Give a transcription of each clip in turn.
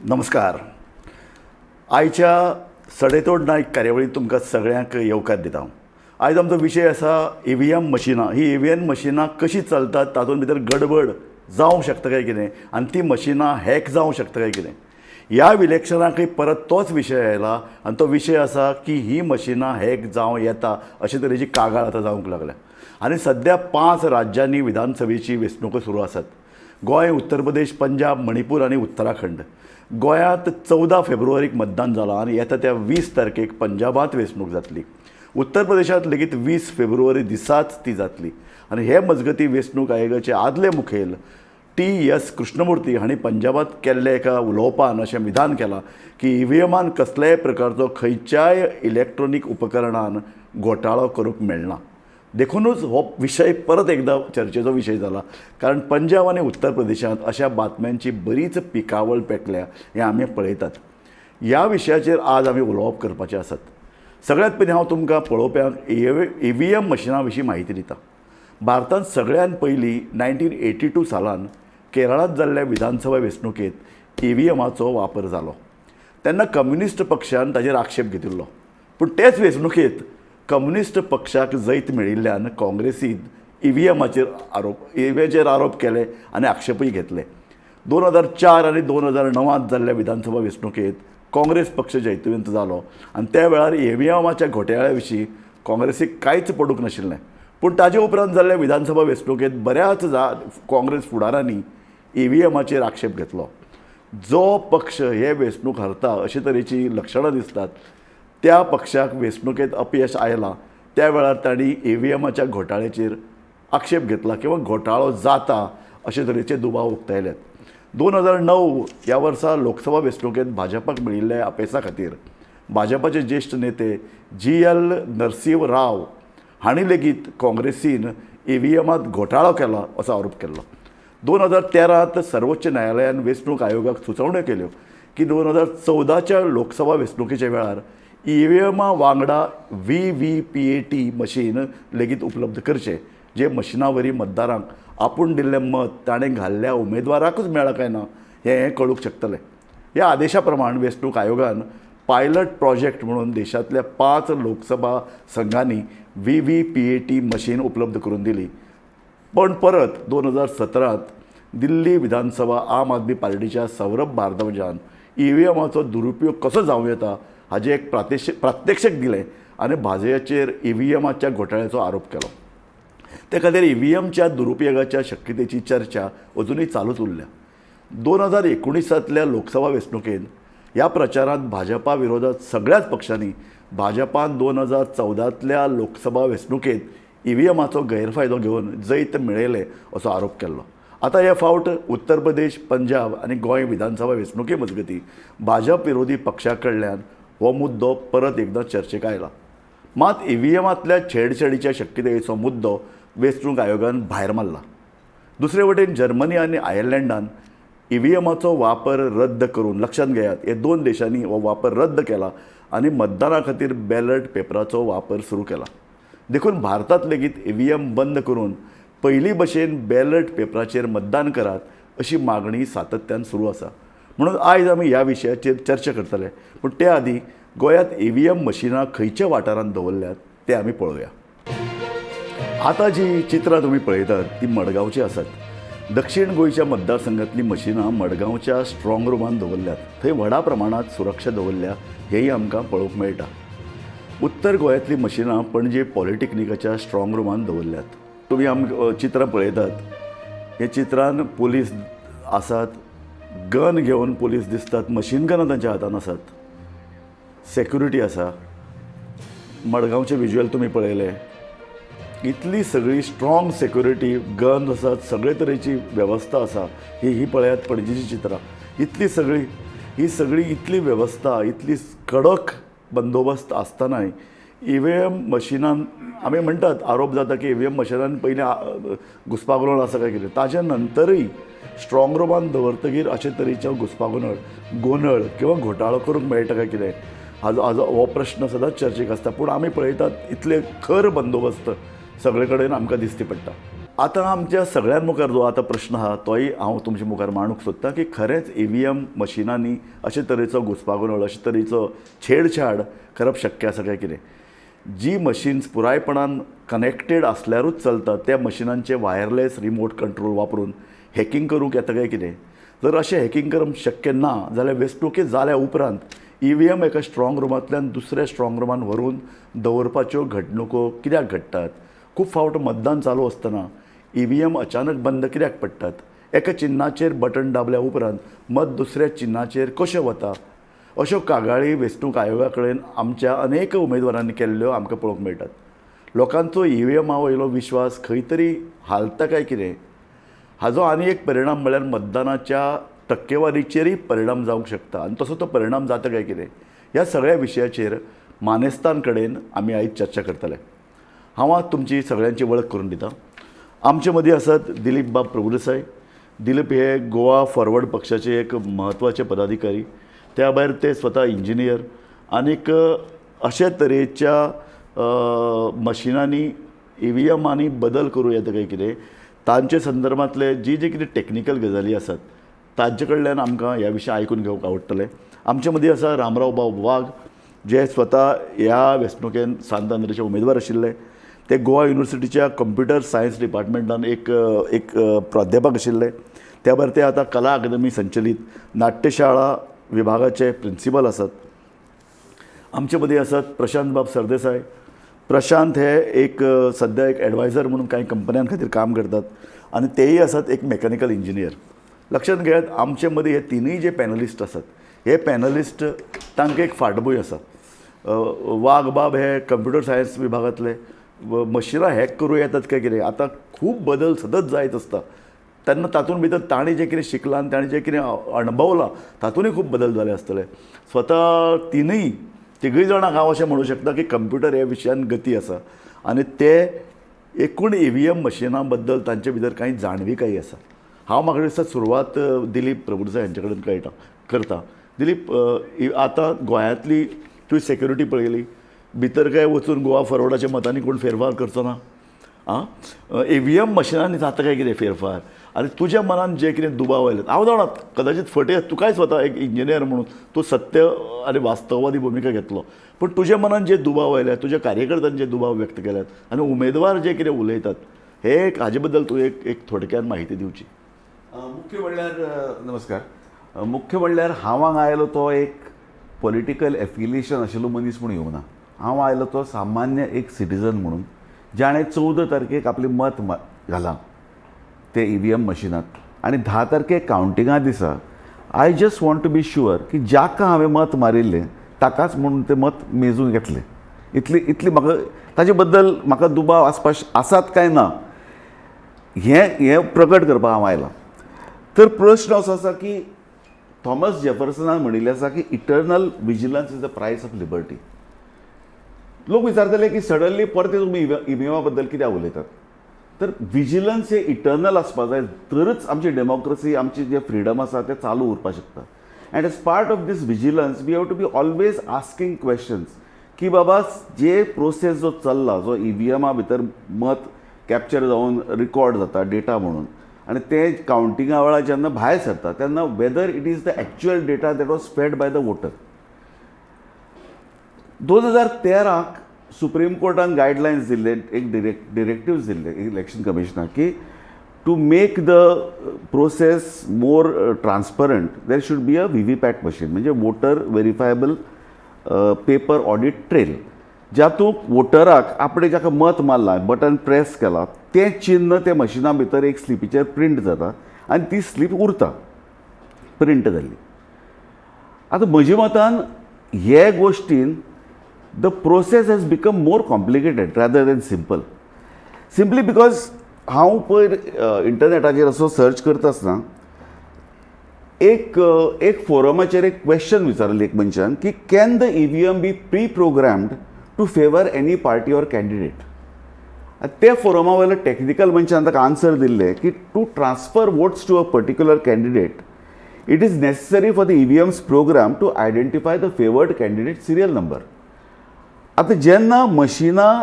नमस्कार. आयच्या सडेतोड नायक कार्यावळीत तुमकां सगळ्यांक येवकार दिता. आयज आमचो विशय आसा EVM मशिनां. ही EVM मशिनां कशी चलतात, तातूंत भितर गडबड जावंक शकता काय कितें, आनी ती मशिनां हॅक जावंक शकता काय कितें. ह्या इलेक्शनाकय परत तोच विशय आयला आनी तो विशय आसा की ही मशिनां हॅक जावं येता अशे तरेची कागाळ आतां जावंक लागल्या. आनी सध्या 5 राज्यांनी विधानसभेची वेंचणुको सुरू आसात. गोंय, उत्तर प्रदेश, पंजाब, मणिपूर आनी उत्तराखंड. गोंयांत 14 फेब्रुवारीक मतदान जालां आनी येता त्या 20 तारखेक पंजाबांत वेंचणूक जातली. उत्तर प्रदेशांत लेगीत 20 फेब्रुवारी दिसाच ती जातली. आनी हे मजगतीं वेंचणूक आयोगाचे आदले मुखेल TS कृष्णमूर्ती हांणी पंजाबांत केल्ल्या एका उलोवपान अशें विधान केलां की EVMान कसल्याय प्रकारचो खंयच्याय इलेक्ट्रॉनीक उपकरणान घोटाळो करूंक मेळना. देखूनच हो विशय परत एकदा चर्चेचो विशय जाला, कारण पंजाब आनी उत्तर प्रदेशांत अशा बातम्यांची बरीच पिकावळ पेटल्या हें आमी पळयतात. ह्या विशयाचेर आज आमी उलोवप करपाचे आसात. सगळ्यांत पयलीं हांव तुमकां पळोवप्यांक EVM मशिनां विशीं म्हायती दिता. भारतांत सगळ्यांत पयलीं 1982 सालान केरळांत जाल्ल्या विधानसभा वेंचणुकेंत EVMाचो वापर जालो. तेन्ना कम्युनिस्ट पक्षान ताचेर आक्षेप घेतिल्लो, पूण तेच वेंचणुकेंत कम्युनिस्ट पक्षाक जैत मेळिल्ल्यान काँग्रेसीन EVMचेर आरोप केले आनी आक्षेपय घेतले. 2004 आनी 2009 जाल्ल्या विधानसभा वेंचणुकेंत काँग्रेस पक्ष जैतवंत जालो आनी त्या वेळार EVMच्या घोटाळ्या विशीं काँग्रेसीक कांयच पडूंक नाशिल्लें. पूण ताजे उपरांत जाल्ल्या विधानसभा वेंचणुकेंत बऱ्याच काँग्रेस फुडाऱ्यांनी EVMचेर आक्षेप घेतलो. जो पक्ष हे वेंचणूक हारता अशे तरेची लक्षणां दिसतात, त्या पक्षाक वेंचणुकेंत अपयश आयलां. त्या वेळार तांणी EVMच्या घोटाळ्याचेर आक्षेप घेतला किंवा घोटाळो जाता अशे तरेचे दुबाव उक्तायल्यात. 2009 ह्या वर्सा लोकसभा वेंचणुकेंत भाजपाक मेळिल्ल्या अपेसा खातीर भाजपाचे ज्येश्ठ नेते GL नरसिंह राव हांणी लेगीत काँग्रेसीन EVMांत घोटाळो केला असो आरोप केल्लो. 2013 सर्वोच्च न्यायालयान वेंचणूक आयोगाक सुचोवण्यो केल्यो की 2014च्या लोकसभा वेंचणुकेच्या वेळार EVMा वांगडा VVPAT मशीन लेगीत उपलब्ध करचे, जे मशिना वरवीं मतदारांक आपूण दिल्लें मत ताणें घाल्ल्या उमेदवाराकूच मेळ्ळां काय ना हें कळूंक शकतलें. ह्या आदेशा प्रमाण वेंचणूक आयोगान पायलट प्रोजेक्ट म्हणून देशांतल्या 5 लोकसभा संघांनी VVPAT मशीन उपलब्ध करून दिली. पण परत 2017 दिल्ली विधानसभा आम आदमी पार्टीच्या सौरभ भारद्वाजान EVMाचो दुरुपयोग कसो जावं येता हाजें एक प्रात्यक्षिक दिलें आनी भाजपाचेर EVMच्या घोटाळ्याचो आरोप केलो. ते खातीर EVMच्या दुरुपयोगाच्या शक्यतेची चर्चा अजुनूय चालूच उरल्या. 2019 लोकसभा वेंचणुकेंत ह्या प्रचारांत भाजपा विरोधात सगळ्याच पक्षांनी भाजपान 2014 लोकसभा वेंचणुकेंत EVMाचो गैरफायदो घेवन जैत मेळयले असो आरोप केल्लो. आतां हे फावट उत्तर प्रदेश, पंजाब आनी गोंय विधानसभा वेंचणुके मजगतीं भाजप विरोधी पक्षा कडल्यान हो मुद्दो परत एकदां चर्चेक आयला. मात EVMांतल्या छेडछाडीच्या शक्यतायेचो मुद्दो वेंचणूक आयोगान भायर मारला. दुसरे वटेन जर्मनी आनी आयर्लंडान EVMाचो वापर रद्द करून, लक्षात घेयात हे 2 देशांनी हो वापर रद्द केला आनी मतदाना खातीर बॅलट पेपराचो वापर सुरू केला. देखून भारतांत लेगीत EVM बंद करून पयलीं भशेन बॅलट पेपराचेर मतदान करात अशी मागणी सातत्यान सुरू आसा. म्हणून आयज आमी ह्या विशयाचेर चर्चा करतले. पूण ते आदीं गोंयांत EVM मशिनां खंयच्या वाठारांत दवरल्यात ते आमी पळोवया. आतां जी चित्रां तुमी पळयतात ती मडगांवची आसात. दक्षिण गोंयच्या मतदारसंघांतलीं मशिनां मडगांवच्या स्ट्रॉंग रूमान दवरल्यात. थंय व्हडा प्रमाणांत सुरक्षा दवरल्या हेंय आमकां पळोवंक मेळटा. उत्तर गोंयांतलीं मशिनां पणजे पॉलिटेक्निकाच्या स्ट्रॉंग रूमान दवरल्यात. तुमी चित्रां पळयतात. हे चित्रान पुलीस आसात, गन घेवन पुलीस दिसतात, मशीन गनां तांच्या हातान आसात, सेक्युरिटी आसा. मडगांवचे विज्युअल तुमी पळयले. इतली सगळी स्ट्रॉंग सेक्युरिटी, गन आसात, सगळे तरेची वेवस्था आसा. ही पळयात पणजेची चित्रां. ही सगळी इतली वेवस्था, इतली कडक बंदोबस्त आसतनाय EVM मशिनान आमी म्हणटात, आरोप जाता की EVM मशिनान पयलीं घुसपागोंदळ आसा काय कितें. ताच्या नंतरय स्ट्रॉंग रूमान दवरतकीर अशे तरेचो गोंधळ किंवा घोटाळो करूंक मेळटा काय कितें हाजो हो प्रश्न सदांच चर्चेक आसता. पूण आमी पळयतात इतले खर बंदोबस्त सगळे कडेन आमकां दिश्टी पडटा. आतां आमच्या सगळ्यां मुखार जो आतां प्रश्न आहा तोय हांव तुमचे मुखार मांडूंक सोदतां की खरेंच EVM मशिनांनी अशे तरेचो घुसपागोंदळ अशे तरेचो छेडछाड करप शक्य आसा काय कितें. जी मशीन्स पुरायपणान कनेक्टेड आसल्यारूच चलता त्या मशिनांचे वायरलेस रिमोट कंट्रोल वापरून हॅकिंग करूंक येता काय कितें. जर अशें हॅकिंग करप शक्य ना जाल्यार वेंचणुके जाल्या उपरांत EVM एका स्ट्रॉंग रुमांतल्यान दुसऱ्या स्ट्रॉंग रुमान व्हरून दवरपाच्यो घडणुको कित्याक घडटात. खूब फावट मतदान चालू आसतना EVM अचानक बंद कित्याक पडटात. एका चिन्नाचेर बटन दाबल्या उपरांत मत दुसऱ्या चिन्नाचेर कशें वता. अश्यो कागाळी वेंचणूक आयोगा कडेन आमच्या अनेक उमेदवारांनी केल्ल्यो आमकां पळोवंक मेळटात. लोकांचो EVM वयलो विश्वास खंय तरी हालता काय कितें. हाजो आनी एक परिणाम म्हळ्यार मतदानाच्या टक्केवारीचेरय परिणाम जावंक शकता आनी तसो तो परिणाम जाता काय कितें. ह्या सगळ्या विशयाचेर मानेस्तान कडेन आमी आयज चर्चा करतले. हांव आज तुमची सगळ्यांची वळख करून दितां. आमचे मदीं आसात दिलीप बाब प्रभुदेसाय. दिलीप हे गोवा फॉरवर्ड पक्षाचे एक म्हत्वाचे पदाधिकारी. त्या भायर ते स्वता इंजिनियर आनीक अशे तरेच्या मशिनांनी EVMांनी बदल करूं येता काय कितें तांचे संदर्भांतले जी कितें टॅक्निकल गजाली आसात तांचे कडल्यान आमकां ह्या विशय आयकून घेवंक आवडटलें. आमचे मदीं आसा रामराव बाब वाघ जे स्वता ह्या वेंचणुकेन सांत आंद्रेचे उमेदवार आशिल्ले. ते गोवा युनिवर्सिटीच्या कंप्युटर सायन्स डिपार्टमेंटान एक प्राध्यापक आशिल्ले. त्या भायर ते आतां कला अकादमी संचलीत नाट्यशाळा विभागाचे प्रिंसिपल आसात. आमचे मदीं आसात प्रशांत बाब सरदेसाय. प्रशांत हे एक सद्या एक एडवायझर म्हणून कांय कंपन्यां खातीर काम करतात आनी तेय आसात एक मेकॅनिकल इंजिनियर. लक्षात घेयात आमचे मदीं हे तिनूय जे पॅनलिस्ट आसात हे पॅनलिस्ट तांकां एक फाटभूंय आसा. वाघ बाब हे कंप्युटर सायन्स विभागांतले मशिनां हॅक करूं येतात काय कितें. आतां खूब बदल सतत जायत आसता तेन्ना तातूंत भितर ताणें जें कितें शिकलां आनी ताणें जें कितें अणभवलां तातूंतय खूब बदल जाले आसतले. स्वता तिगूय जाणांक हांव अशें म्हणूं शकता की कंप्युटर ह्या विशयान गती आसा आनी ते एकूण EVM मशिनां बद्दल तांचे भितर कांय जाणविकाय आसा. हांव म्हाका दिसता सुरवात दिलीप प्रभुदेसाय हांचे कडेन करता. दिलीप, आतां गोंयांतली तुवें सेक्युरिटी पळयली भितर काय वचून गोवा फॉरवर्डाच्या मतांनी कोण फेरफार करचो ना. EVM मशिनांनी जाता काय कितें फेरफार आनी तुज्या मनान जे कितें दुबाव आयले हांव जाणा कदाचित फटे तुकाय स्वता एक इंजिनियर म्हणून तूं सत्य आनी वास्तववादी भुमिका घेतलो पूण तुज्या मनान जे दुबाव आयले तुज्या कार्यकर्त्यांनी जे दुबाव व्यक्त केल्यात आनी उमेदवार जे कितें उलयतात हे हाजे बद्दल तूं एक थोडक्यान म्हायती दिवची. मुख्य म्हणल्यार नमस्कार. मुख्य म्हणल्यार हांव हांगा आयलो तो एक पॉलिटिकल एफिलिएशन आशिल्लो मनीस म्हणून येवना. हांव आयलो तो सामान्य एक सिटीजन म्हणून जाणें 14 तारखेक आपलें मत घालां ते EVM मशिनांत आनी 10 तारखेक कावंटिंगा दिसा I just want to be sure की जाका हांवें मत मारिल्लें ताकाच म्हणून तें मत मेजून घेतलें. इतली म्हाका ताजे बद्दल म्हाका दुबाव आसात काय ना हें प्रकट करपाक हांव आयलां. तर प्रश्न असो आसा की थॉमस जेफरसनान म्हणिल्लें आसा की इटर्नल विजिलन्स इज द प्रायस ऑफ लिबर्टी. लोक विचारतले की सडनली परते तुमी EVM बद्दल कित्याक उलयतात. तर विजिलन्स हे इटर्नल आसपाक जाय तरच आमची डेमोक्रेसी आमची जे फ्रिडम आसा ते चालू उरपाक शकता. And as part of this vigilance we have to be always asking questions की बाबा जे प्रोसेस जो चल्ला जो EVM भितर मत कॅप्चर जावन रिकॉर्ड जाता डेटा म्हणून आनी ते कावंटिंगा वेळार जेन्ना भायर सरता तेन्ना whether it is the actual data that was fed by the voter. 2013 supreme कोर्टान गायडलायन्स दिल्ले एक डिरेक्टिव्स दिल्ले इलेक्शन कमिशनाक की to make the process more transparent there should be a VVPAT machine म्हणजे voter verifiable paper audit trail. जातूंत वोटराक आपणे जाका मत मारलां बटन प्रेस केला तें चिन्ह ते मशिना भितर एक स्लिपीचेर प्रिंट जाता आनी ती स्लीप उरता प्रिंट जाल्ली. आतां म्हज्या मतान हे गोश्टीन the process has become more complicated rather than simple. Simply because हांव पयर इंटरनेटाचेर असो सर्च करता आसतना एक फोरमाचेर एक क्वेश्चन विचारलें एक मनशान की can the EVM be pre programmed to favour any party or candidate. ते फोरमा वयलो टॅक्निकल मनशान ताका आन्सर दिल्लें की to transfer votes to a particular candidate it is necessary for the EVM's program to identify the favoured candidate serial number. आतां जेन्ना मशिनां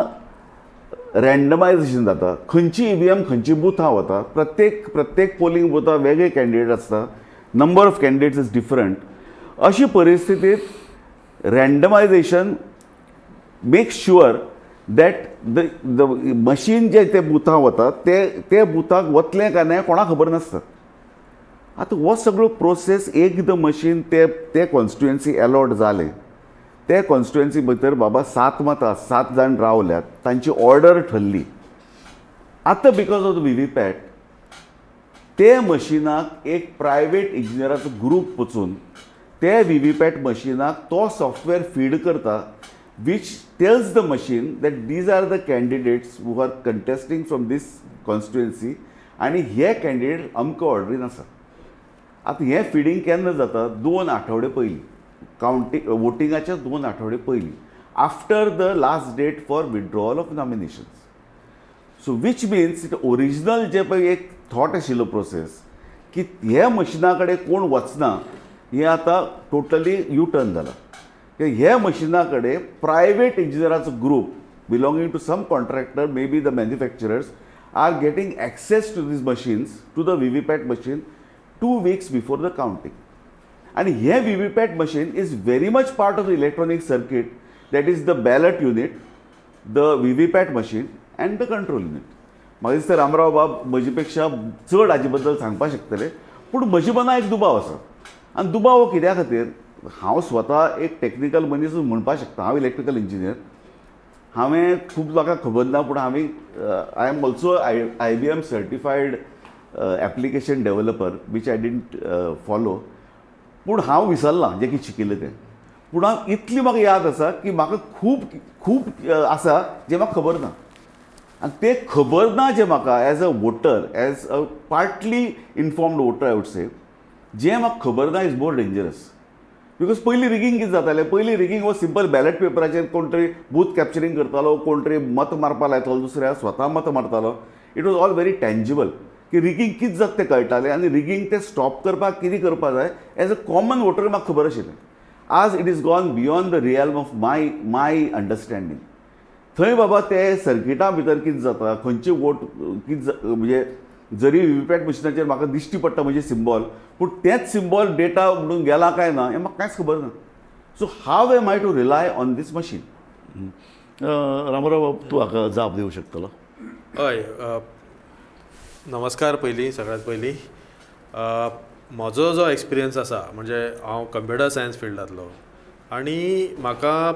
रँडमायझेशन जाता, खंयची ईव्हीएम खंयची बुथां वता, प्रत्येक पोलिंग बुथां वेगळे कॅन्डिडेट आसता, number of candidates is different. अशी परिस्थितीत randomisation makes sure that the machine जे ते बुथां वता ते बुथाक वतलें काय ना कोणाक खबर नासता. आतां हो सगळो प्रोसेस एकदां मशीन ते कॉन्स्टिट्युएन्सी अलॉट जालें, ते कॉन्स्टिट्युएन्सी भितर बाबा 7 मतां 7 जाण रावल्यात, तांची ऑर्डर ठरली. आतां बिकॉज ऑफ द व्हीव्हीपॅट ते मशिनाक एक प्रायवेट इंजिनियराचो ग्रूप वचून ते व्हीव्हीपॅट मशिनाक तो सॉफ्टवेअर फीड करता which tells the machine that these are the candidates who are contesting from this constituency आणि हे कॅन्डिडेट अमको ऑर्डरीन आसा. आतां हें फिडींग केन्ना जाता? 2 आठवडे पयलीं, कावंटिंग वोटिंगाच्या 2 आठवडे पयलीं, after the last date for withdrawal of nominations. So which means original जे पळय एक थॉट आशिल्लो प्रोसेस की हे मशिना कडेन कोण वचना हें आतां टोटली यू टर्न जाला. हे मशिना कडेन प्रायवेट इंजिनियराचो group belonging to some contractor, may be the manufacturers, are getting access to these machines, to the VVPAT machine 2 weeks before the counting. आणि हे VVPAT machine is very much part of the electronic circuit that is the ballot unit, the VVPAT machine and the control unit. म्हाका दिसता रामराव बाब म्हजे पेक्षा चड हाजे बद्दल सांगपाक शकतले, पूण म्हजे मनां एक दुबाव आसा. आनी दुबाव हो कित्या खातीर? हांव स्वता एक टॅक्निकल मनीस म्हणपाक शकता, हांव इलेक्ट्रिकल इंजिनियर. हांवें खूब लोकांक खबर ना, पूण I am also IBM certified application developer, which I didn't follow. पूण हांव विसरलां जें कितें शिकिल्लें तें. पूण हांव इतली म्हाका याद आसा की म्हाका खूब आसा जें म्हाका खबर ना. आनी तें खबर ना जें म्हाका as a voter, as a partly informed voter I would से, जें म्हाका खबर ना इज मोर डेंजरस. बिकॉज पयलीं रिगींग कितें जातालें? पयलीं रिगींग हो सिंपल बॅलेट पेपराचेर कोण तरी बूथ कॅप्चरींग करतालो, कोण तरी मत मारपाक लायतालो दुसऱ्या, स्वता मत मारतालो. It was all very tangible की रिगींग कितें जाता तें कळटालें आनी रिगींग तें स्टॉप करपाक कितें करपा जाय एज अ कॉमन वोटर म्हाका खबर आशिल्लें. आज it is gone beyond the realm of my understanding. थंय बाबा ते सर्किटा भितर कितें जाता, खंयचे वोट कितें म्हणजे जरी व्हीव्हीपॅट मशिनाचेर म्हाका दिश्टी पडटा म्हणजे सिंबॉल, पूण तेंच सिंबॉल डेटा म्हणून गेला काय ना हें म्हाका कांयच खबर ना. So how am I to rely on this machine? Ramrao बाब तूं हाका जाप दिवंक शकतलो? हय, नमस्कार. सगळ्यांत पयलीं म्हजो जो एक्सपिरियन्स आसा म्हणजे हांव कंप्युटर सायन्स फिल्डांतलो, आनी म्हाका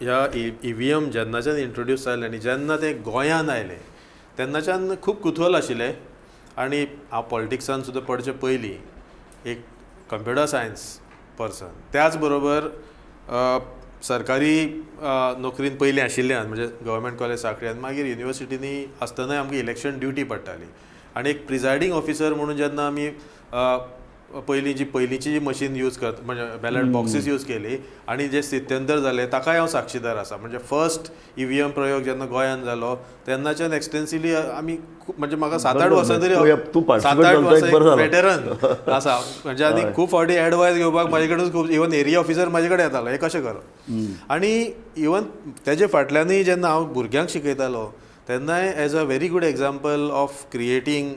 ह्या EVM जेन्नाच्यान इंट्रोड्यूस जालें आनी जेन्ना ते गोंयांत आयलें तेन्नाच्यान खूब कुतूहल आशिल्लें. आनी हांव पॉलिटिक्सान सुद्दां पडचे पयलीं एक कंप्युटर सायन्स पर्सन, त्याच बरोबर सरकारी नोकरीन पयलीं आशिल्ल्यान म्हणजे गव्हर्मेंट कॉलेज सांखळ्यान, मागीर युनिवर्सिटीनी आसतनाय आमकां इलेक्शन ड्युटी पडटाली. आनी एक प्रिजायडींग ऑफिसर म्हणून जेन्ना आमी पयलींची जी मशीन यूज करता म्हणजे बॅलट बॉक्सीस यूज केली आनी जे स्थित्यंतर जालें ताकाय हांव साक्षीदार आसा. म्हणजे फर्स्ट EVM प्रयोग जेन्ना गोंयांत जालो तेन्नाच्यान एक्सटेन्सिवली आमी म्हणजे म्हाका 7-8 वर्सां तरी 7-8 वर्सां वेटरन आसा. म्हणजे आनी खूब फावटी एडवायस घेवपाक म्हाजे कडेन खूब इवन एरिया ऑफिसर म्हाजे कडेन येतालो हें कशें करप. आनी इवन तेजे फाटल्यानूय जेन्ना हांव भुरग्यांक शिकयतालो तेन्नाय as a very good example of creating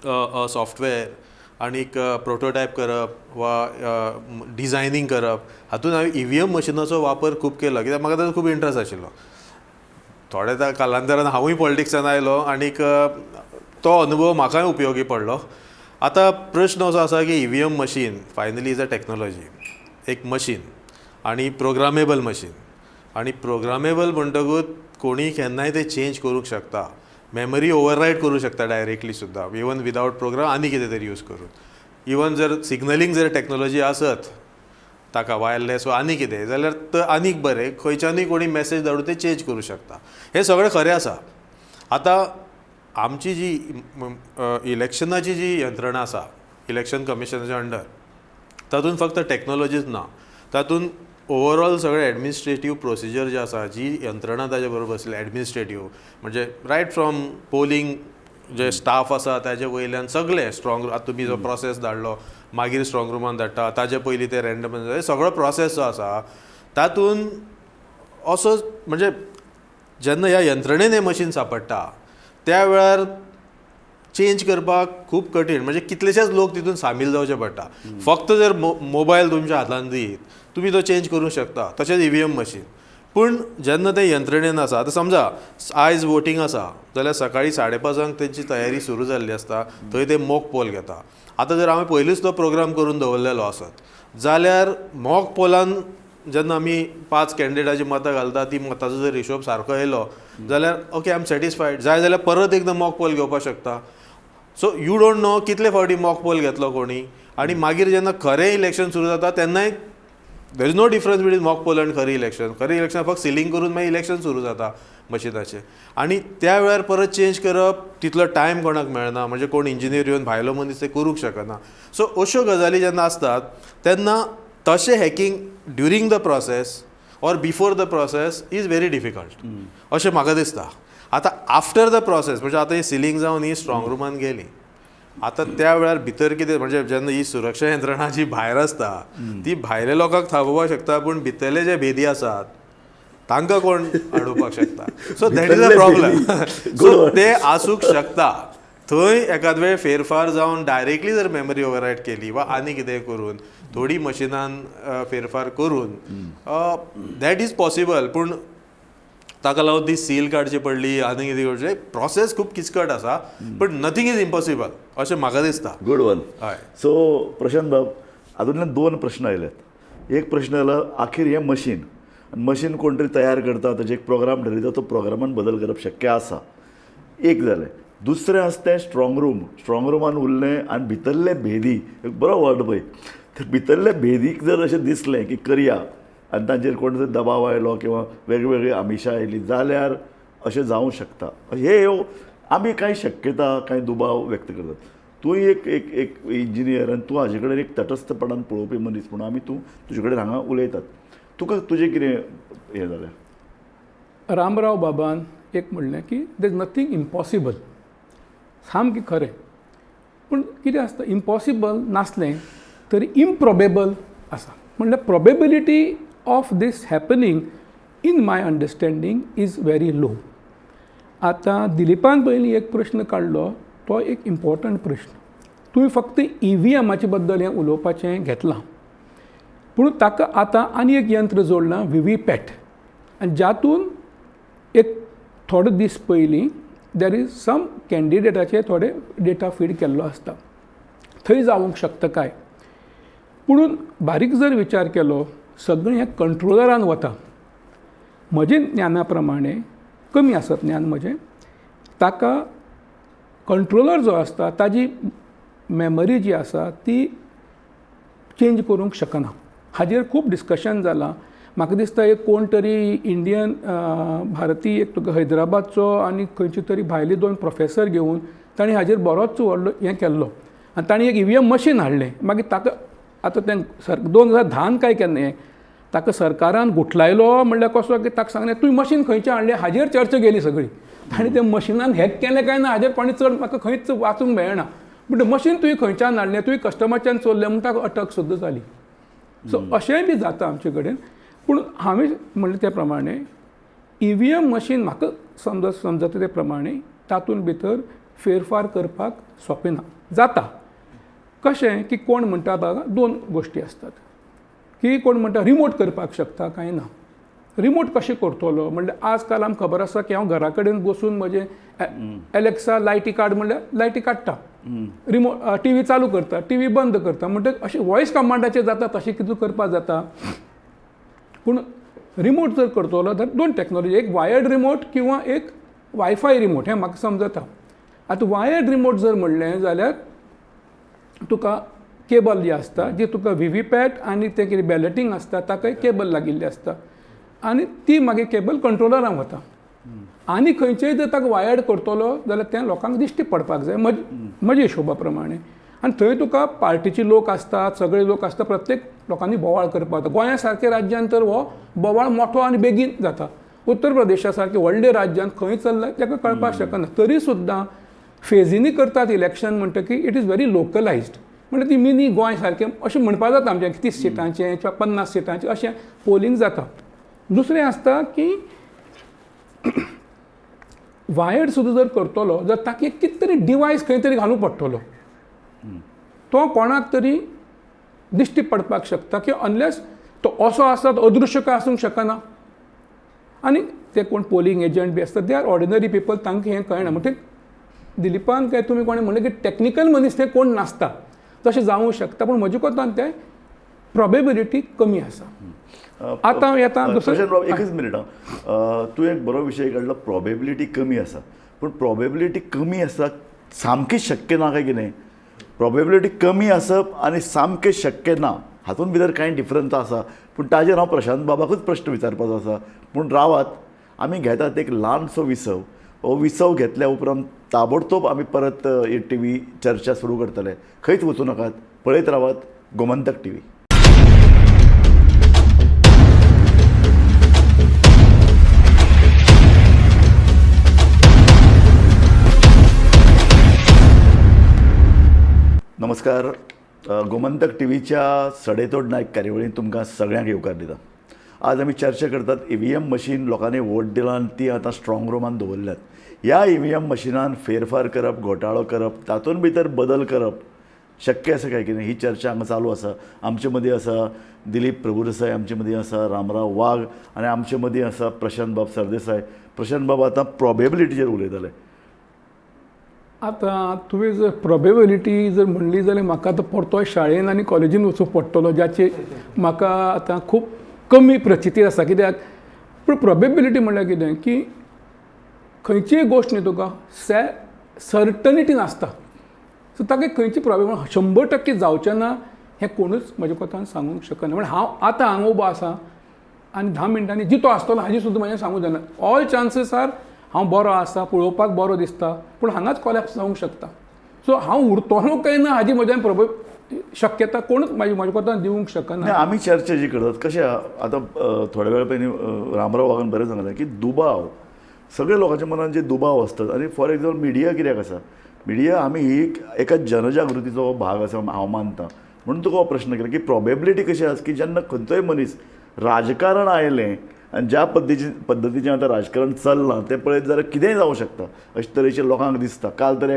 a software आनीक प्रोटोटायप करप वा डिझायनींग करप, हातूंत हांवें EVM मशिनाचो वापर खूब केलो कित्याक म्हाका तातूंत खूब इंट्रस्ट आशिल्लो. थोड्या कालांतरान हांवूय पॉलिटिक्सान आयलो आनीक तो अनुभव म्हाकाय उपयोगी पडलो. आतां प्रश्न असो आसा की EVM machine finally is a technology, एक मशीन आनी प्रोग्रामेबल मशीन. आनी प्रोग्रामेबल म्हणटकूच कोणी केन्नाय ते चेंज करूंक शकता, मेमरी ओवररायड करूंक शकता डायरेक्टली सुद्दां, इवन विदावट प्रोग्राम आनी कितें तरी यूज करून. इवन जर सिग्नलींग जर टॅक्नोलॉजी आसत ताका वायरलेस वा आनी कितें जाल्यार तर आनीक बरें, खंयच्यानूय कोणी मॅसेज धाडून ते चेंज करूं शकता. हें सगळें खरें आसा. आतां आमची जी इलेक्शनाची जी यंत्रणा आसा इलेक्शन कमिशनाच्या अंडर, तातूंत फक्त टॅक्नोलॉजीच ना, तातूंत ओवरऑल सगळे एडमिनिस्ट्रेटीव प्रोसिजर जे आसा, जी यंत्रणा ताजे बरोबर आसली एडमिनिस्ट्रेटीव, म्हणजे रायट फ्रॉम पोलिंग जे स्टाफ आसा ताजे वयल्यान सगळे स्ट्रॉंग, आतां तुमी जो प्रोसेस धाडलो मागीर स्ट्रॉंग रूमान धाडटा, ताजे पयलीं ते रँडम सगळो प्रोसेस जो आसा तातूंत असो म्हणजे जेन्ना ह्या यंत्रणेन हें मशीन सांपडटा त्या वेळार चेंज करपाक खूब कठीण, म्हणजे कितलेशेच लोक तितून सामील जावचे पडटा. फक्त जर मोबायल तुमच्या हातान दीत तुमी तो चेंज करूंक शकता. तशेंच EVM मशीन. पूण जेन्ना ते यंत्रणेन आसा, आतां समजा आयज वोटींग आसा जाल्यार सकाळी 5:30 तेंची तयारी सुरू जाल्ली आसता, थंय ते मॉक पोल घेता. आतां जर हांवें पयलींच तो प्रोग्राम करून दवरलेलो आसत जाल्यार मॉक पोलान जेन्ना आमी 5 कॅन्डिडेटाची मतां घालता, ती मताचो जर हिशोब सारको येयलो जाल्यार ओके, आय एम सॅटिस्फायड. जाय जाल्यार परत एकदां मॉक पोल घेवपाक शकता. सो यू डोंट नो कितले फावटी मॉक पोल घेतलो कोणी, आनी मागीर जेन्ना खरें इलेक्शन सुरू जाता तेन्नाय there is no difference between mock poll आनी खरें इलेक्शन. खरें इलेक्शन फक्त सिलींग करून मागीर इलेक्शन सुरू जाता मशिनाचें, आनी त्या वेळार परत चेंज करप तितलो टायम कोणाक मेळना, म्हणजे कोण इंजिनियर येवन भायलो मनीस ते करूंक शकना. सो अश्यो गजाली जेन्ना आसतात तेन्ना तशें hacking during the process or before the process is very difficult अशें म्हाका दिसता. आतां आफ्टर द प्रोसेस म्हणजे आतां ही सिलींग जावन ही स्ट्रॉंग रूमान गेली, आतां त्या वेळार भितर कितें म्हणजे जेन्ना ही सुरक्षा यंत्रणा जी भायर आसता ती भायल्या लोकांक थांबोवपाक शकता, पूण भितरले जे भेदी आसात तांकां कोण अडोवपाक शकता. So that is a problem. So ते आसूंक शकता. थंय एखाद वेळ फेरफार जावन डायरेक्टली जर मेमरी ओवररायट केली वा आनी कितें करून थोडी मशिनान फेरफार करून दॅट इज पॉसिबल. पूण ताका लागून ती सील काडची पडली आनी कितें करचें, प्रोसेस खूब किचकट आसा, बट नथींग इज इम्पॉसिबल अशें म्हाका दिसता. Good one. हय. सो प्रशांत बाब, हातूंतल्यान 2 प्रश्न आयल्यात. एक प्रश्न आयलो आखीर हें मशीन कोण तरी तयार करता, ताजे एक प्रोग्राम ठरयता, तो प्रोग्रामान बदल करप शक्य आसा, एक जालें. दुसरें आसा तें स्ट्रॉंग रुमान उरलें आनी भितरले भेदी, एक बरो वर्ड पळय, तर भितरले भेदीक जर अशें दिसलें की करया आनी तांचेर कोण तरी दबाव आयलो किंवा वेगवेगळी आमिशां आयली जाल्यार अशें जावंक शकता. हे आमी कांय शक्यता, कांय दुबाव व्यक्त करतात. तूं एक इंजिनियर आनी तूं हाजे कडेन एक तटस्थपणान पळोवपी मनीस म्हणून आमी तुजे कडेन हांगा उलयतात. तुका तुजें कितें हें जालें? रामराव बाबान एक म्हणलें की देर इज नथींग इम्पॉसिबल. सामकें खरें. पूण कितें आसता, इम्पॉसिबल नासलें तरी इम्प्रॉबेबल आसा. म्हणल्यार probability of this happening in my understanding is very low. आतां दिलीपान पयलीं एक प्रश्न काडलो, तो एक इम्पॉर्टंट प्रश्न. तुवें फक्त EVMाचे बद्दल हें उलोवपाचें घेतलां, पूण ताका आतां आनी एक यंत्र जोडलां, VVPAT, आनी जातून एक थोडे दीस पयलीं देर इज सम कॅन्डिडेटाचे थोडे डेटा फीड केल्लो आसता. थंय जावंक शकता काय. पुणून बारीक जर विचार केलो सगळें हें कंट्रोलरान वता. म्हजे ज्ञाना प्रमाणे, कमी आसत ज्ञान म्हजें, ताका कंट्रोलर जो आसता ताजी मेमरी जी आसा ती चेंज करूंक शकना. हाजेर खूब डिस्कशन जालां. म्हाका दिसता एक कोण तरी इंडियन भारतीय एक तुका हैदराबादचो आनी खंयची तरी भायली 2 प्रोफेसर घेवन ताणें हाजेर बरोच व्हडलो हें केल्लो आनी ताणें एक EVM मशीन हाडलें. मागीर ताका आतां तें 2010 काय केन्ना हें ताका सरकारान गुठलायलो म्हणल्यार कसो की ताका सांगलें तुवें मशीन खंयचें हाडलें, हाजेर चर्चा गेली सगळी. ताणें तें मशिनान हॅक केलें काय ना हाजेर कोणें चड म्हाका खंयच वाचूंक मेळना. पूण मशीन तुवें खंयच्यान हाडलें, तुवें कस्टमरच्यान चोरलें म्हणून ताका अटक सुद्दां जाली. सो अशेंय बी जाता आमचे कडेन. पूण हांवें म्हणलें त्या प्रमाणे EVM मशीन म्हाका समजता ते प्रमाणे तातूंत भितर फेरफार करपाक सोंपें ना. जाता कशें की कोण म्हणटा बाबा 2 गोश्टी आसतात की कोण म्हणटा रिमोट करपाक शकता काय ना. रिमोट कशें करतलो म्हणल्यार आज काल आमकां खबर आसा की हांव घरा कडेन बसून म्हजें एलेक्सा लायटी काड म्हणल्यार लायटी काडटा, रिमोट TV चालू करता, TV बंद करता. म्हणटकीर अशें वॉयस कमांडाचेर जाता तशें कितें करपाक जाता. पूण रिमोट जर करतलो जाल्यार 2 टॅक्नॉलॉजी, एक वायर्ड रिमोट किंवा एक वायफाय रिमोट, हें म्हाका समजता. आतां वायर्ड रिमोट जर म्हणलें जाल्यार तुका केबल जी आसता जी तुका VVPAT आनी तें कितें बॅलेटींग आसता ताका केबल लागिल्ली आसता आनी ती मागीर केबल कंट्रोलरांक वता. आनी खंयचेय जर ताका वायर्ड करतलो जाल्यार तें लोकांक दिश्टी पडपाक जाय म्हजे हिशोबा प्रमाणे. आनी थंय तुका पार्टीचे लोक आसतात, सगळे लोक आसता, प्रत्येक लोकांनी बोवाळ करपाक जाता. गोंया सारके राज्यान तर हो बोवाळ मोठो आनी बेगीन जाता. उत्तर प्रदेशा सारके व्हडले राज्यान खंय चल्ला ताका कळपाक शकना. तरी सुद्दां फेजींनी करतात इलेक्शन म्हणटकीर इट इज व्हेरी लोकलायज्ड. म्हणजे ती मिनी गोंय सारकें अशें म्हणपाक जाता आमचें 30 सिटांचें किंवा 50 सिटांचें अशें पोलिंग जाता. दुसरें आसता की वायर्ड सुद्दां जर करतलो जाल्यार ताका एक कितें तरी डिवायस खंय तरी घालूंक पडटलो तो कोणाक तरी दिश्टी पडपाक शकता की अनलेस तो असो आसा तो अदृश्य काय आसूंक शकना आनी ते कोण पोलिंग एजंट बी आसता दे आर ऑर्डिनरी पीपल तांकां हें कळना म्हणटकीर दिलीपान काय तुमी कोणें म्हणलें की टॅक्निकल मनीस ते कोण नासता तशें जावंक शकता पूण म्हजे कोतान ते प्रोबेबिलिटी कमी आसा आतां येता प्रशांत बाब दुसरें एकच मिनिट तूं एक बरो विशय काडलो प्रोबेबिलिटी कमी आसा पूण प्रोबेबिलिटी कमी आसा सामकी शक्य ना काय कितें प्रोबेबिलिटी कमी आसप आनी सामकें शक्य ना हातूंत भितर कांय डिफरन्स आसा पूण ताजेर हांव प्रशांत बाबाकूच प्रश्न विचारपाचो आसा पूण रावात आमी घेतात एक ल्हानसो विसव हो विसव घेतल्या उपरांत ताबडतोब आमी परत TV चर्चा सुरू करतले खंयच वचूं नाकात पळयत रावात गोमंतक TV. नमस्कार गोमंतक TVच्या सडेतोड नायक कार्यावळींत तुमकां सगळ्यांक येवकार दिता. आज आमी चर्चा करतात EVM मशीन लोकांनी वोट दिलां आनी ती आतां स्ट्रॉंग रुमान दवरल्यात. ह्या EVM मशिनान फेरफार करप घोटाळो करप तातूंत भितर बदल करप शक्य आसा काय कितें ही चर्चा हांगा चालू आसा. आमचे मदीं आसा दिलीप प्रभुदेसाय, आमचे मदीं आसा रामराव वाघ आनी आमचे मदीं आसा प्रशांत बाब सरदेसाय. प्रशांत बाब आतां प्रोबेबिलिटीचेर उलयतले. आतां तुवें जर प्रोबेबिलिटी जर म्हणली जाल्यार म्हाका आतां परतोय शाळेन आनी कॉलेजीन वचूंक पडटलो ज्याची म्हाका आतां खूब कमी प्रचिती आसा कित्याक पूण प्रोबेबिलिटी म्हणल्यार कितें की खंयचीय गोश्ट न्ही तुका सर्टनिटी नासता सो ताका खंयची प्रोबेबिलिटी 100% जावचें ना हें कोणूच म्हज्या कोतान सांगूंक शकना. म्हणजे हांव आतां हांगा उबो आसा आनी 10 मिनटांनी जितो आसतलो हाजी सुद्दां म्हाजें सांगूंक जायना. ऑल चान्सीस आर हांव बरो आसा पळोवपाक बरो दिसता पूण हांगाच कोलॅप्स जावंक शकता. सो हांव उरतलो काय ना हाजी म्हज्यान शक्यता कोणूच म्हाज्या कोतान दिवंक शकना. आमी चर्चा जी करतात कशें आतां थोड्या वेळ पयलीं रामराव वाघान बरें सांगलें की दुबाव सगळ्या लोकांच्या मनात जे दुबाव असतात आनी फॉर एग्जाम्पल मिडिया कित्याक आसा मिडिया आमी ही एका जनजागृतीचो भाग आसा हांव मानतां म्हणून तुका हो प्रश्न केला की प्रोबेबिलिटी कशी आसा की जेन्ना खंयचोय मनीस राजकारण आयलें आनी ज्या पद्दतीचें आतां राजकारण चल्लां तें पळयत जाल्यार कितेंय जावं शकता अशे तरेचें लोकांक दिसता. काल तर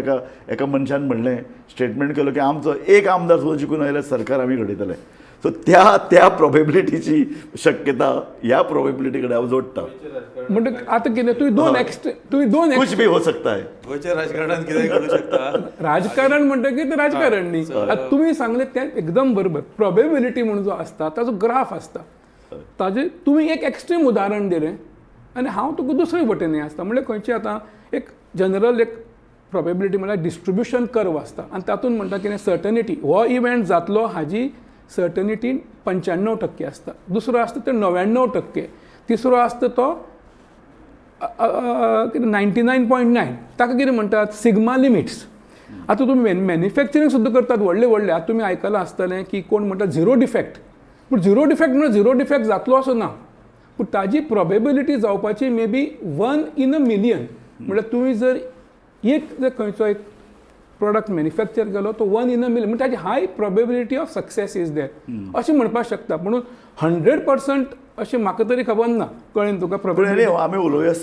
एका मनशान म्हणलें स्टेटमेंट केलो की आमचो एक आमदार सुद्दां जिखून आयल्यार सरकार आमी घडयतले. सो त्या प्रोबेबिलिटीची शक्यता ह्या प्रोबेबिलिटी कडेन हांव जोडटा. म्हणजे आतां कितें तुवें दोन कुछ भी हो सकता है. गोंयच्या राजकारणात कितेंय घडू शकता. राजकारण म्हणटकीर तें राजकारण न्ही. आतां तुमी सांगलें तें एकदम बरोबर. प्रोबेबिलिटी म्हणून जो आसता ताजो ग्राफ आसता ताजें तुमी एक एक्स्ट्रीम उदाहरण दिलें आनी हांव तुका दुसरे वटेन आसता म्हणजे खंयची आतां एक जनरल एक प्रोबेबिलिटी म्हळ्यार डिस्ट्रिब्युशन कर्व आसता आनी तातूंत म्हणटा कितें सर्टनिटी हो इव्हेंट जातलो हाजी सर्टनिटी 95% आसता. दुसरो आसता तो 99%. तिसरो आसता तो 99.9. ताका कितें म्हणटात सिग्मा लिमिट्स. आतां तुमी मॅन्युफॅक्चरींग सुद्दां करतात व्हडले आतां तुमी आयकलां आसतलें की कोण म्हणटा झिरो डिफेक्ट पूण झिरो डिफेक्ट म्हणल्यार झिरो डिफेक्ट जातलो असो ना पूण ताजी प्रोबेबिलिटी जावपाची may be 1 in a million. म्हणल्यार तुमी जर खंयचो एक प्रोडक्ट मॅन्युफॅक्चर केलो तो 1 in a million म्हणजे ताजी high probability of success is there अशें म्हणपाक शकता. म्हणून 100% अशें म्हाका तरी खबर ना कळ्ळें तुका प्रोबेबिलिटी. आमी उलोवया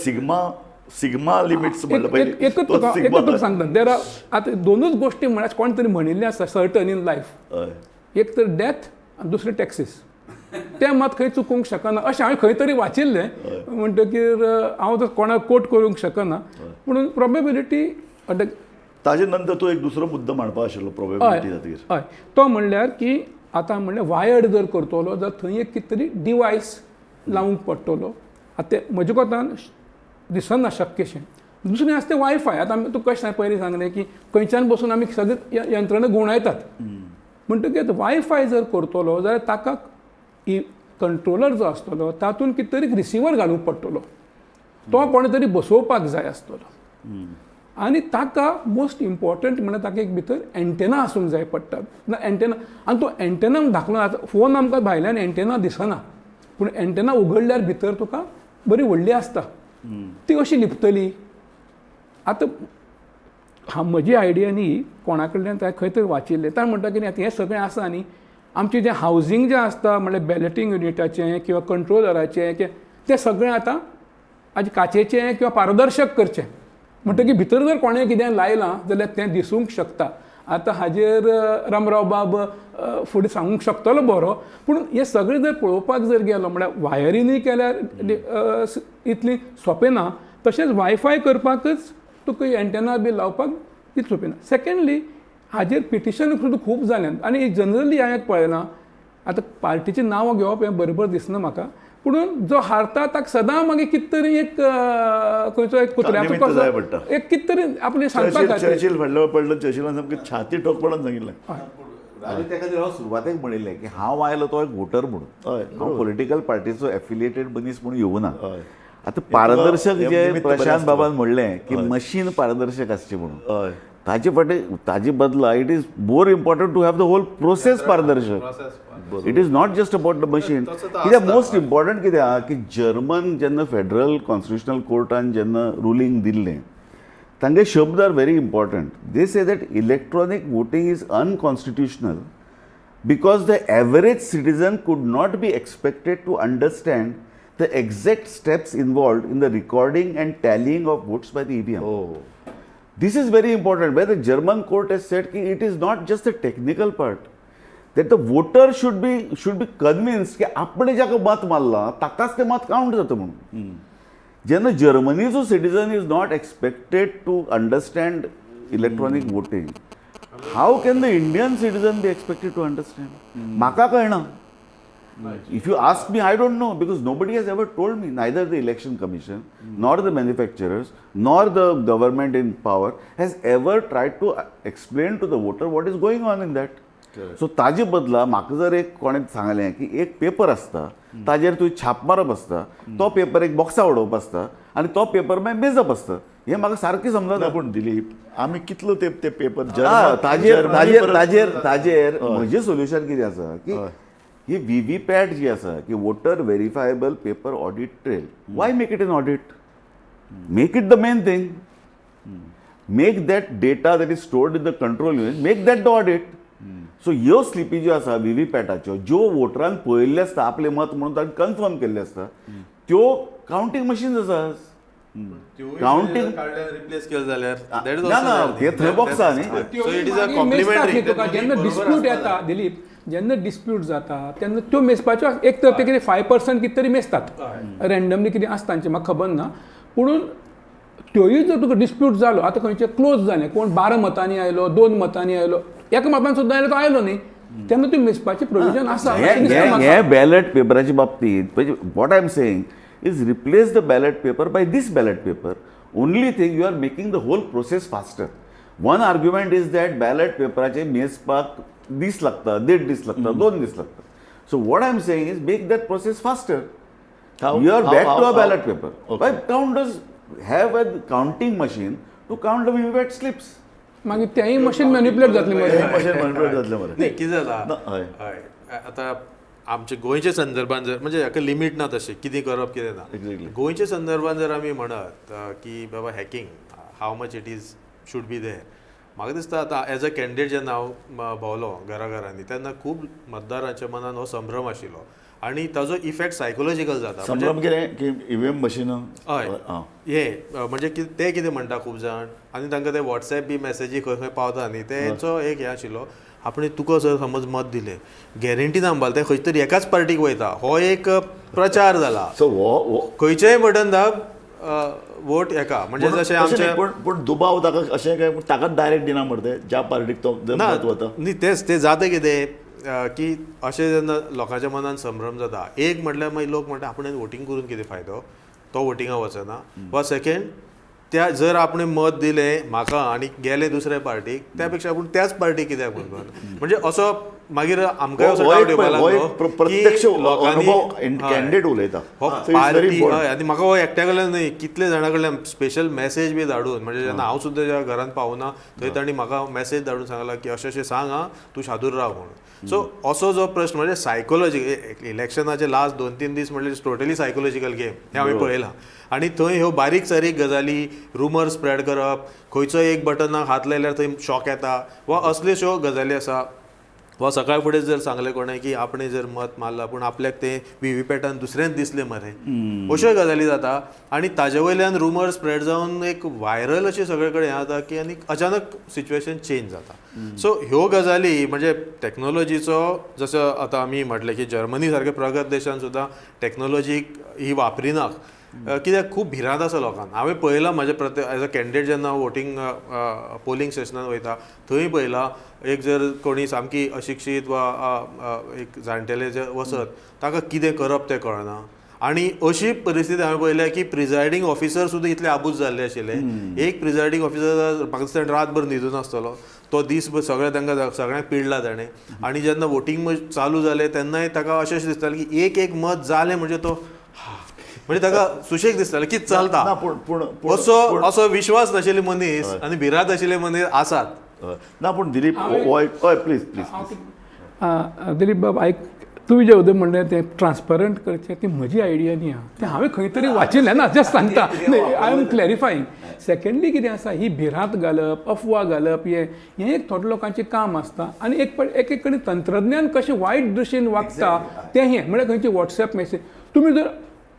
सिग्मा लिमिट्स म्हणल्यार पयलीं एकच तुका सांगता देर आर आतां दोनूच गोश्टी म्हळ्यार कोण तरी म्हणिल्लें आसा सर्टन इन लायफ. एक तर डेथ आनी दुसरें टॅक्सीस. तें मात खंय चुकूंक शकना अशें हांवें खंय तरी वाचिल्लें म्हणटकीर हांव तर कोणाक कोट करूंक शकना पूण प्रोबेबिलिटी. ताजे नंतर तूं एक दुसरो मुद्दो मांडपा आशिल्लो प्रोबेबिलिटी खातीर. हय तो म्हणल्यार की आतां म्हणल्यार वायर्ड जर करतलो जाल्यार थंय एक कितें तरी डिवायस लावंक पडटलो. आतां तें म्हज्या कोतान दिसना शक्यशें. दुसरें आसा तें वायफाय. आतां आमी तुका कशें पयलीं सांगलें की खंयच्यान बसून आमी सगळे यंत्रणा गुंवडायतात म्हणटकीर वायफाय जर करतलो जाल्यार ताका कंट्रोलर जो आसतलो तातूंत कितें तरी रिसिवर घालूंक पडटलो. तो कोणे तरी बसोवपाक जाय आसतलो आनी ताका मोस्ट इम्पॉर्टंट म्हणल्यार ताका एक भितर एंटेना आसूंक जाय पडटा. एंटेना आनी तो एंटेना धाकलो आतां फोन आमकां भायल्यान एंटेना दिसना पूण एंटेना उगडल्यार भितर तुका बरी व्हडली आसता ती अशी लिपतली. आतां म्हजी आयडिया न्ही कोणा कडल्यान खंय तरी वाचिल्लें ताणें म्हणटा की हें सगळें आसा न्ही आमचें जें हावजींग जें आसता म्हणल्यार बॅलेटींग युनिटाचें किंवा कंट्रोलराचें तें सगळें आतां काचेचें किंवा पारदर्शक करचें म्हणटकीर भितर जर कोणें कितें लायलां जाल्यार तें दिसूंक शकता. आतां हाजेर रामराव बाब फुडें सांगूंक शकतलो बरो, पूण हें सगळें जर पळोवपाक जर गेलो म्हळ्यार वायरीनूय केल्यार इतली सोंपें ना, तशेंच वायफाय करपाकच तुका एंटेना बी लावपाक इतलें सोंपें ना. सेकेंडली हाजेर पिटिशन सुद्दां खूब जाल्यात आनी जनरली हांवें पळयलां, आतां पार्टीचीं नांवां घेवप हें बरोबर दिसना म्हाका, पूण जो हारता ताका सदां मागीर कितें तरी एक खंयचो एक कुत्र्याचो निमित्त जाय पडटा. कसो एक कितें तरी आपलें सांगपा खातीर. चर्चिल फाटल्या पडलं, चर्चिलान सामकी छाती ठोकपणान सांगितलें. राजू त्या खातीर हांव सुरवातेक म्हणिल्लें की हांव आयलो तो एक वोटर म्हणून, हय, हांव पॉलिटिकल पार्टीचो एफिलिएटेड मनीस म्हणून येवना. हय. आतां पारदर्शक हे जे निमित्त बरें प्रशांत आसता. बाबान म्हणलें की हय. मशीन पारदर्शक आसचें म्हणून, हय. ताजे बदला it is more important to have the whole process पारदर्शक. It is not just about the machine. कित्याक मोस्ट इम्पॉर्टंट कितें आहा की जर्मन जेन्ना फेडरल कॉन्स्टिट्युशनल कोर्टान जेन्ना रुलींग दिल्लें, तांगे शब्द are very important. They say that electronic voting is unconstitutional because the average citizen could not be expected to understand the exact steps involved in the recording and tallying of votes by the EVM. Oh. This is very important, where the German court has said that it is not just the technical part, that the voter should be convinced की आपणे जाका मत मारला ताकाच ते मत count जाता म्हणून. जेन्ना जर्मनीचो citizen is not expected to understand electronic voting, how can the Indian citizen be expected to understand? म्हाका कळना. If you ask me, I don't know, because nobody has ever told me, neither the election commission, nor the manufacturers, nor the government in power has ever tried to explain to the voter what is going on in that. So ताजे बदला म्हाका जर एक कोणें सांगलें की एक paper आसता, ताजेर तुवें छाप मारप आसता, तो पेपर एक बॉक्सा उडोवप आसता आनी तो पेपर मागीर मेजप आसता, हें म्हाका सारकें समजना. पूण दिलीप, आमी कितलो ते पेपर ताजेर म्हजें सोल्युशन कितें आसा की ही व्हीव्हीपॅट जी आसा की voter verifiable paper audit trail, why make it an audit? Make it the main thing. Make that data that is stored in the control unit, make that the audit. So ह्यो स्लिपी ज्यो आसा व्हीव्हीपॅटाच्यो, ज्यो वोटरान पळयल्ले आसता आपलें मत म्हणून ताणें कन्फर्म केल्ले आसता, त्यो कावंटींग मशीन्स आसात. काउंटिंग रिप्लेस केलं जाल्यार ना ते थंय बॉक्स आहा न्ही. So it is a मागीर complementary. मेजपाक तुका जेन्ना डिस्प्यूट येता दिलीप, जेन्ना डिस्प्यूट जाता तेन्ना त्यो मेजपाच्यो एक तर ते कितें 5% कितें तरी मेजतात, रँडमली कितें आसता तांचें म्हाका खबर ना. पूण त्योय जर तुका डिस्प्यूट जालो, आतां खंयचें क्लोज जालें, कोण 12 मतांनी आयलो, 2 मतांनी आयलो, एका मतान सुद्दां आयलो तो आयलो न्ही, तेन्ना त्यो मेजपाचें प्रोविजन आसा. हे बॅलेट पेपराच्या बाबतींत what I am saying is replace the ballot paper by this ballot paper. Only thing, you are making the whole process faster. One argument is that ballot paper मेजपाक दीस लागता, 1.5 दीस लागता, 2 दीस लागता. So what I am saying is make that process faster. You are back to a ballot paper. Why counters have a counting machine to count the VVPAT slips? मागीर तेंय machine manipulate जातलें मरे. Machine मनपुलेट जातलें मरे. नाही कितें जाला हय. हय आतां आमच्या गोंयच्या संदर्भात जर म्हणजे हाका लिमीट ना तशें कितें करप कितें ना. Exactly. गोंयच्या संदर्भात जर आमी म्हणत की बाबा hacking how much it is should be there, म्हाका दिसता आतां एज अ कॅन्डिडेट जेन्ना हांव भोंवलो घराघरांनी तेन्ना खूब मतदारांच्या मनान हो संभ्रम आशिल्लो आनी ताजो इफेक्ट सायकोलॉजिकल जाता. संभ्रम कितें की ईव्हीएम मशीन. हय हे म्हणजे ते कितें म्हणटा खूब जाण आनी तांकां ते वॉट्सॅप बी मॅसेजी खंय खंय पावता न्ही, तेंचो एक हे आशिल्लो आपणे तुका जर समज मत दिलें गॅरंटी ना म्हणपाक तें खंय तरी एकाच पार्टीक वयता, हो एक प्रचार जाला. सो हो खंयचेय बटन दाब वोट एका म्हणजे जशें आमचे पूण दुबाव ताका अशें काय ताकाच डायरेक्ट दिना मरे ते ज्या पार्टीक तो ना मत वता. न्ही तेच ते जाता कितें की अशें जेन्ना लोकांच्या मनान संभ्रम जाता, एक म्हटल्यार मागीर लोक म्हणटा आपण वोटींग करून कितें फायदो, तो वोटिंगाक वचना. वा सेकेंड, त्या जर आपण मत दिलें म्हाका आनी गेले दुसऱ्या पार्टीक, त्यापेक्षा आपूण त्याच पार्टीक कित्याक म्हणून म्हणजे असो मागीर आमकां असो डावट येवपाक लागलो प्रत्यक्ष अनुभव कॅन्डिडेट उलयता. हो पार्टी हय. आनी म्हाका हो एकट्या कडल्यान न्हय, कितले जाणां कडल्यान स्पेशल मॅसेज बी धाडून, म्हणजे जेन्ना हांव सुद्दां ज्या घरान पावना थंय तांणी म्हाका मॅसेज धाडून सांगला की अशें अशें सांग हां तूं शादूर राव म्हणून. सो असो जो प्रश्न म्हणजे सायकोलॉजिकल इलेक्शनाचे लास्ट 2-3 दीस म्हणजे टोटली सायकोलॉजिकल गेम हे हांवें पळयलां. आनी थंय ह्यो बारीक सारीक गजाली, रुमर स्प्रेड करप, खंयचोय एक बटनाक हात लायल्यार थंय शॉक येता वा असल्योश्यो गजाली आसा. वा सकाळ फुडें जर सांगलें कोणें की आपणें जर मत मारलां पूण आपल्याक तें व्हीव्हीपॅटान दुसऱ्यांच दिसलें मरे, अश्योय गजाली जाता. आनी ताजे वयल्यान रुमर स्प्रेड जावन एक व्हायरल अशें सगळे कडेन हें जाता की आनी अचानक सिच्युएशन चेंज जाता. सो ह्यो गजाली म्हणजे टॅक्नोलॉजीचो, जसं आतां आमी म्हटलें की जर्मनी सारक्या प्रगत देशान सुद्दां टॅक्नोलॉजी ही वापरिनात, कित्याक खूब भिरांत आसा लोकांक. हांवें पळयलां म्हाजे एज अ कॅन्डिडेट जेन्ना वोटींग पोलिंग स्टेशनार वयता थंय पळयलां एक जर कोणी सामकी अशिक्षीत वा एक जाणटेले जे वसत ताका कितें करप तें कळना. आनी अशी परिस्थिती हांवें पळयल्या की प्रिजायडींग ऑफिसर सुद्दां इतले आबूज जाल्ले आशिल्ले. एक प्रिजायडींग ऑफिसर म्हाका दिसता रातभर न्हिदून आसतलो, तो दीसभर सगळे तांकां सगळ्यांक पिडला ताणें. आनी जेन्ना वोटींग चालू जालें तेन्नाय ताका अशें दिसतालें की एक मत जालें म्हणजे तो म्हणजे ताका सुशेग दिसतालें की चलता. असो विश्वास नाशिल्ले मनीस आनी भिरांत आशिल्ले मनीस आसात. ना पूण दिलीप प्लीज दिलीप बाब आयक, तुवें जें उदक म्हणलें तें ट्रान्सपरंट करचें ती म्हजी आयडिया न्ही आहा, तें हांवें खंय तरी वाचिल्लें ना, जस्ट सांगता, आय एम क्लॅरिफायींग. सेकंडली कितें आसा, ही भिरांत घालप, अफवा घालप, हें एक थोडे लोकांचें काम आसता. आनी एक कडेन तंत्रज्ञान कशें वायट दृश्टीन वागता तें हें म्हणजे खंयचे वॉट्सॅप मेसेज. तुमी जर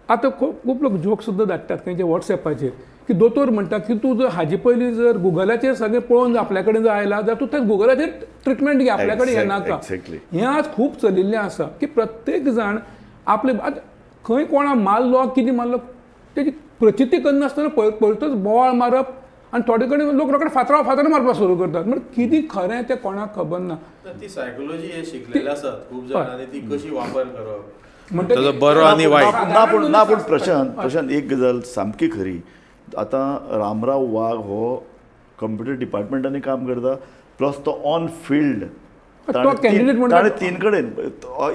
आतां खूब लोक जोक सुद्दां धाडटात खंयचे वॉट्सॅपाचेर की दोतोर म्हणटा की तूं जर हाजे पयलीं जर गुगलाचेर सगळें पळोवन आपल्या कडेन जर आयला जाल्यार तूं त्या गुगलाचेर ट्रिटमेंट घे, आपल्या कडेन येनाका. हें आज खूब चलिल्लें आसा की प्रत्येक जाण आपले खंय कोणा मारलो कितें मारलो तेजी प्रचिती करनासतना पळयतच बोवाळ मारप. आनी थोडे कडेन लोक रोखडे फातरां मारपाक सुरू करतात. म्हणजे कितें खरें तें कोणाक खबर ना. ती सायकोलॉजी हे शिकलेले आसात खूब जाण आनी ती कशी वापर करप म्हणजे ताजो बरो आनी वायट. ना पूण प्रशांत एक गजाल सामकी खरी. आतां रामराव वाघ हो कंप्युटर डिपार्टमेंटांनी काम करता, प्लस तो ऑन फिल्ड ताणें 3 कडेन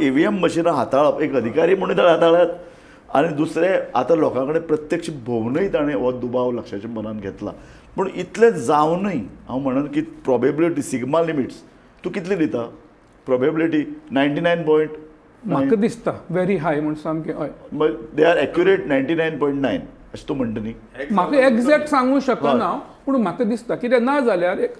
EVM मशिनां हाताळप, एक अधिकारी म्हणून ताणें हाताळ्यात आनी दुसरे आतां लोकां कडेन प्रत्यक्ष भोंवनूय ताणें हो दुबाव लक्षाच्या मनान घेतला. पूण इतलें जावनूय हांव म्हणन की प्रोबेबिलिटी सिग्मा लिमिट्स तूं कितली दिता प्रोबेबिलिटी? 99. म्हाका दिसता व्हेरी हाय म्हणून सामकें. हय, दे आर एक्युरेट 99.9 अशें तूं म्हणटा न्ही. म्हाका एक्झॅक्ट सांगूंक शकना, पूण म्हाका दिसता कित्याक ना जाल्यार एक